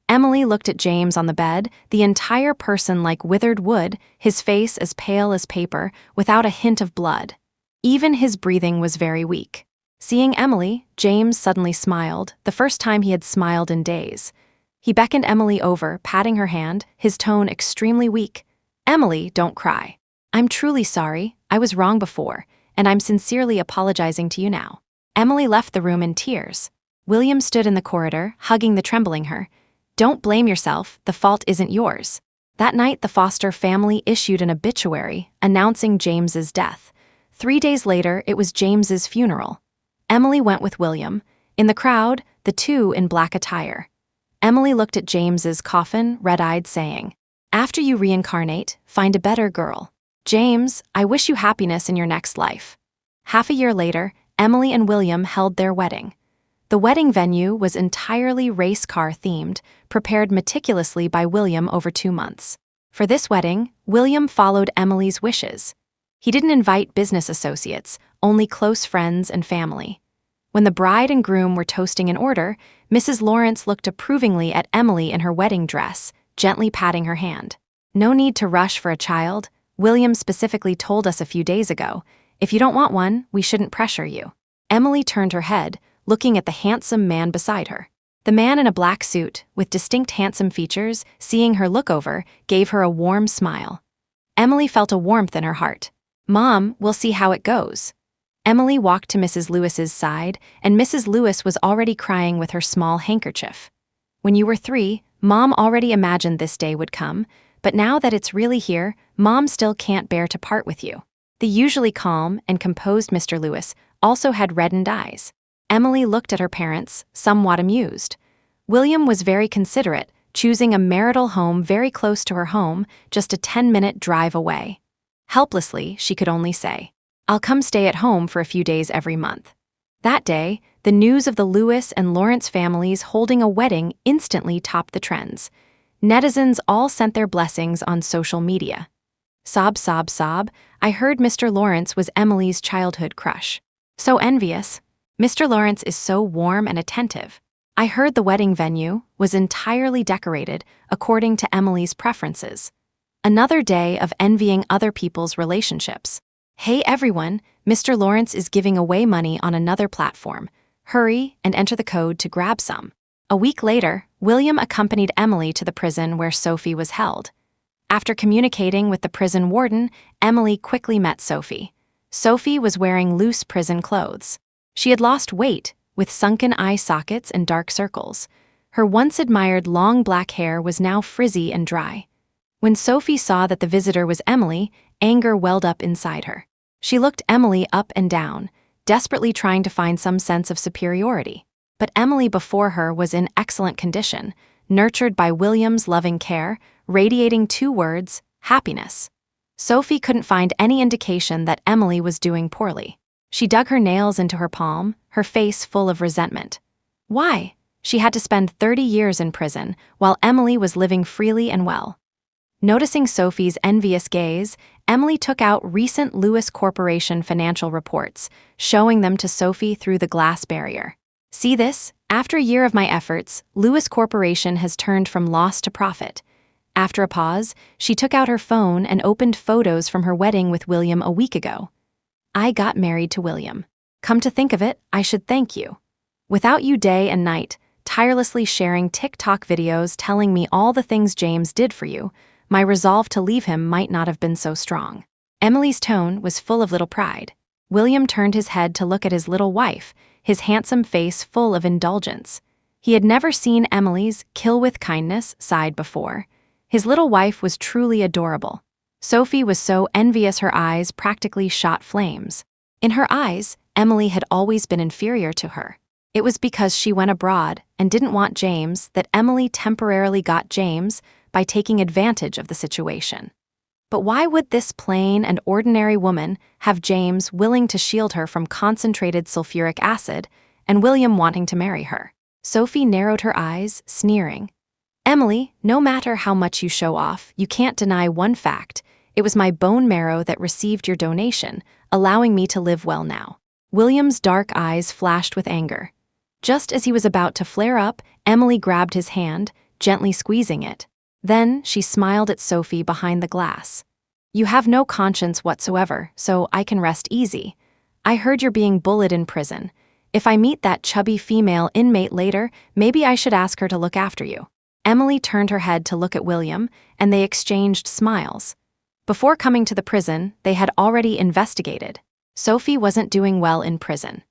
Emily looked at James on the bed, the entire person like withered wood, his face as pale as paper, without a hint of blood. Even his breathing was very weak. Seeing Emily, James suddenly smiled, the first time he had smiled in days. He beckoned Emily over, patting her hand, his tone extremely weak. "Emily, don't cry. I'm truly sorry, I was wrong before, and I'm sincerely apologizing to you now." Emily left the room in tears. William stood in the corridor, hugging the trembling her. "Don't blame yourself, the fault isn't yours." That night, the Foster family issued an obituary announcing James's death. 3 days later, it was James's funeral. Emily went with William. In the crowd, the two in black attire. Emily looked at James's coffin, red-eyed, saying, "After you reincarnate, find a better girl. James, I wish you happiness in your next life." Half a year later, Emily and William held their wedding. The wedding venue was entirely race car themed, prepared meticulously by William over 2 months. For this wedding, William followed Emily's wishes. He didn't invite business associates, only close friends and family. When the bride and groom were toasting in order, Mrs. Lawrence looked approvingly at Emily in her wedding dress, gently patting her hand. "No need to rush for a child. William specifically told us a few days ago. If you don't want one, we shouldn't pressure you." Emily turned her head, looking at the handsome man beside her. The man in a black suit, with distinct handsome features, seeing her look over, gave her a warm smile. Emily felt a warmth in her heart. "Mom, we'll see how it goes." Emily walked to Mrs. Lewis's side, and Mrs. Lewis was already crying with her small handkerchief. "When you were 3, Mom already imagined this day would come, but now that it's really here, Mom still can't bear to part with you." The usually calm and composed Mr. Lewis also had reddened eyes. Emily looked at her parents, somewhat amused. William was very considerate, choosing a marital home very close to her home, just a 10-minute drive away. Helplessly, she could only say, "I'll come stay at home for a few days every month." That day, the news of the Lewis and Lawrence families holding a wedding instantly topped the trends. Netizens all sent their blessings on social media. "Sob, sob, sob, I heard Mr. Lawrence was Emily's childhood crush. So envious. Mr. Lawrence is so warm and attentive. I heard the wedding venue was entirely decorated according to Emily's preferences." Another day of envying other people's relationships. "Hey everyone, Mr. Lawrence is giving away money on another platform. Hurry and enter the code to grab some." A week later, William accompanied Emily to the prison where Sophie was held. After communicating with the prison warden, Emily quickly met Sophie. Sophie was wearing loose prison clothes. She had lost weight, with sunken eye sockets and dark circles. Her once admired long black hair was now frizzy and dry. When Sophie saw that the visitor was Emily, anger welled up inside her. She looked Emily up and down, desperately trying to find some sense of superiority. But Emily before her was in excellent condition, nurtured by William's loving care, radiating 2 words, happiness. Sophie couldn't find any indication that Emily was doing poorly. She dug her nails into her palm, her face full of resentment. Why? She had to spend 30 years in prison, while Emily was living freely and well. Noticing Sophie's envious gaze, Emily took out recent Lewis Corporation financial reports, showing them to Sophie through the glass barrier. "See this? After a year of my efforts, Lewis Corporation has turned from loss to profit." After a pause, she took out her phone and opened photos from her wedding with William a week ago. "I got married to William. Come to think of it, I should thank you. Without you day and night, tirelessly sharing TikTok videos telling me all the things James did for you, my resolve to leave him might not have been so strong." Emily's tone was full of little pride. William turned his head to look at his little wife, his handsome face full of indulgence. He had never seen Emily's kill with kindness side before. His little wife was truly adorable. Sophie was so envious her eyes practically shot flames. In her eyes, Emily had always been inferior to her. It was because she went abroad and didn't want James that Emily temporarily got James by taking advantage of the situation. But why would this plain and ordinary woman have James willing to shield her from concentrated sulfuric acid and William wanting to marry her? Sophie narrowed her eyes, sneering. Emily, no matter how much you show off, you can't deny one fact. It was my bone marrow that received your donation, allowing me to live well now. William's dark eyes flashed with anger. Just as he was about to flare up, Emily grabbed his hand, gently squeezing it. Then she smiled at Sophie behind the glass. You have no conscience whatsoever, so I can rest easy. I heard you're being bullied in prison. If I meet that chubby female inmate later, maybe I should ask her to look after you. Emily turned her head to look at William, and they exchanged smiles. Before coming to the prison, they had already investigated. Sophie wasn't doing well in prison.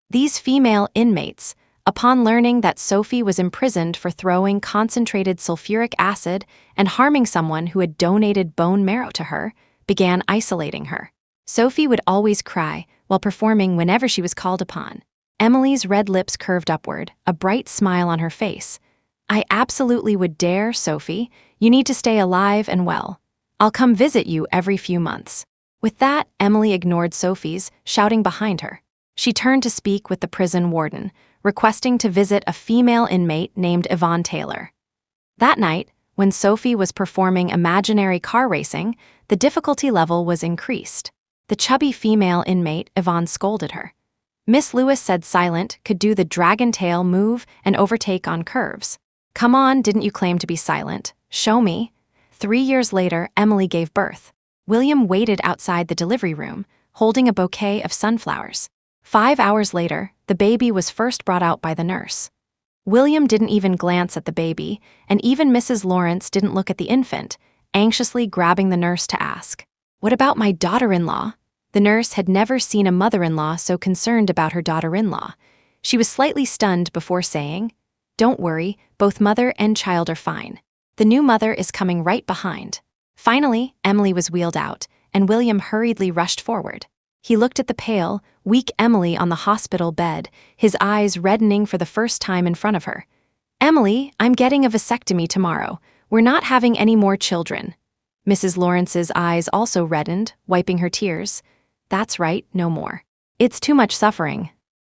These female inmates, upon learning that Sophie was imprisoned for throwing concentrated sulfuric acid and harming someone who had donated bone marrow to her, began isolating her. Sophie would always cry while performing whenever she was called upon. Emily's red lips curved upward, a bright smile on her face. I absolutely would dare, Sophie. You need to stay alive and well. I'll come visit you every few months. With that, Emily ignored Sophie's, shouting behind her. She turned to speak with the prison warden, requesting to visit a female inmate named Yvonne Taylor. That night, when Sophie was performing imaginary car racing, the difficulty level was increased. The chubby female inmate, Yvonne, scolded her. Miss Lewis said Silent could do the dragon tail move and overtake on curves. Come on, didn't you claim to be Silent? Show me. 3 years later, Emily gave birth. William waited outside the delivery room, holding a bouquet of sunflowers. 5 hours later, the baby was first brought out by the nurse. William didn't even glance at the baby, and even Mrs. Lawrence didn't look at the infant, anxiously grabbing the nurse to ask, "What about my daughter-in-law?" The nurse had never seen a mother-in-law so concerned about her daughter-in-law. She was slightly stunned before saying, "Don't worry, both mother and child are fine. The new mother is coming right behind." Finally, Emily was wheeled out, and William hurriedly rushed forward. He looked at the pale, weak Emily on the hospital bed, his eyes reddening for the first time in front of her. "Emily, I'm getting a vasectomy tomorrow. We're not having any more children." Mrs. Lawrence's eyes also reddened, wiping her tears. "That's right, no more. It's too much suffering.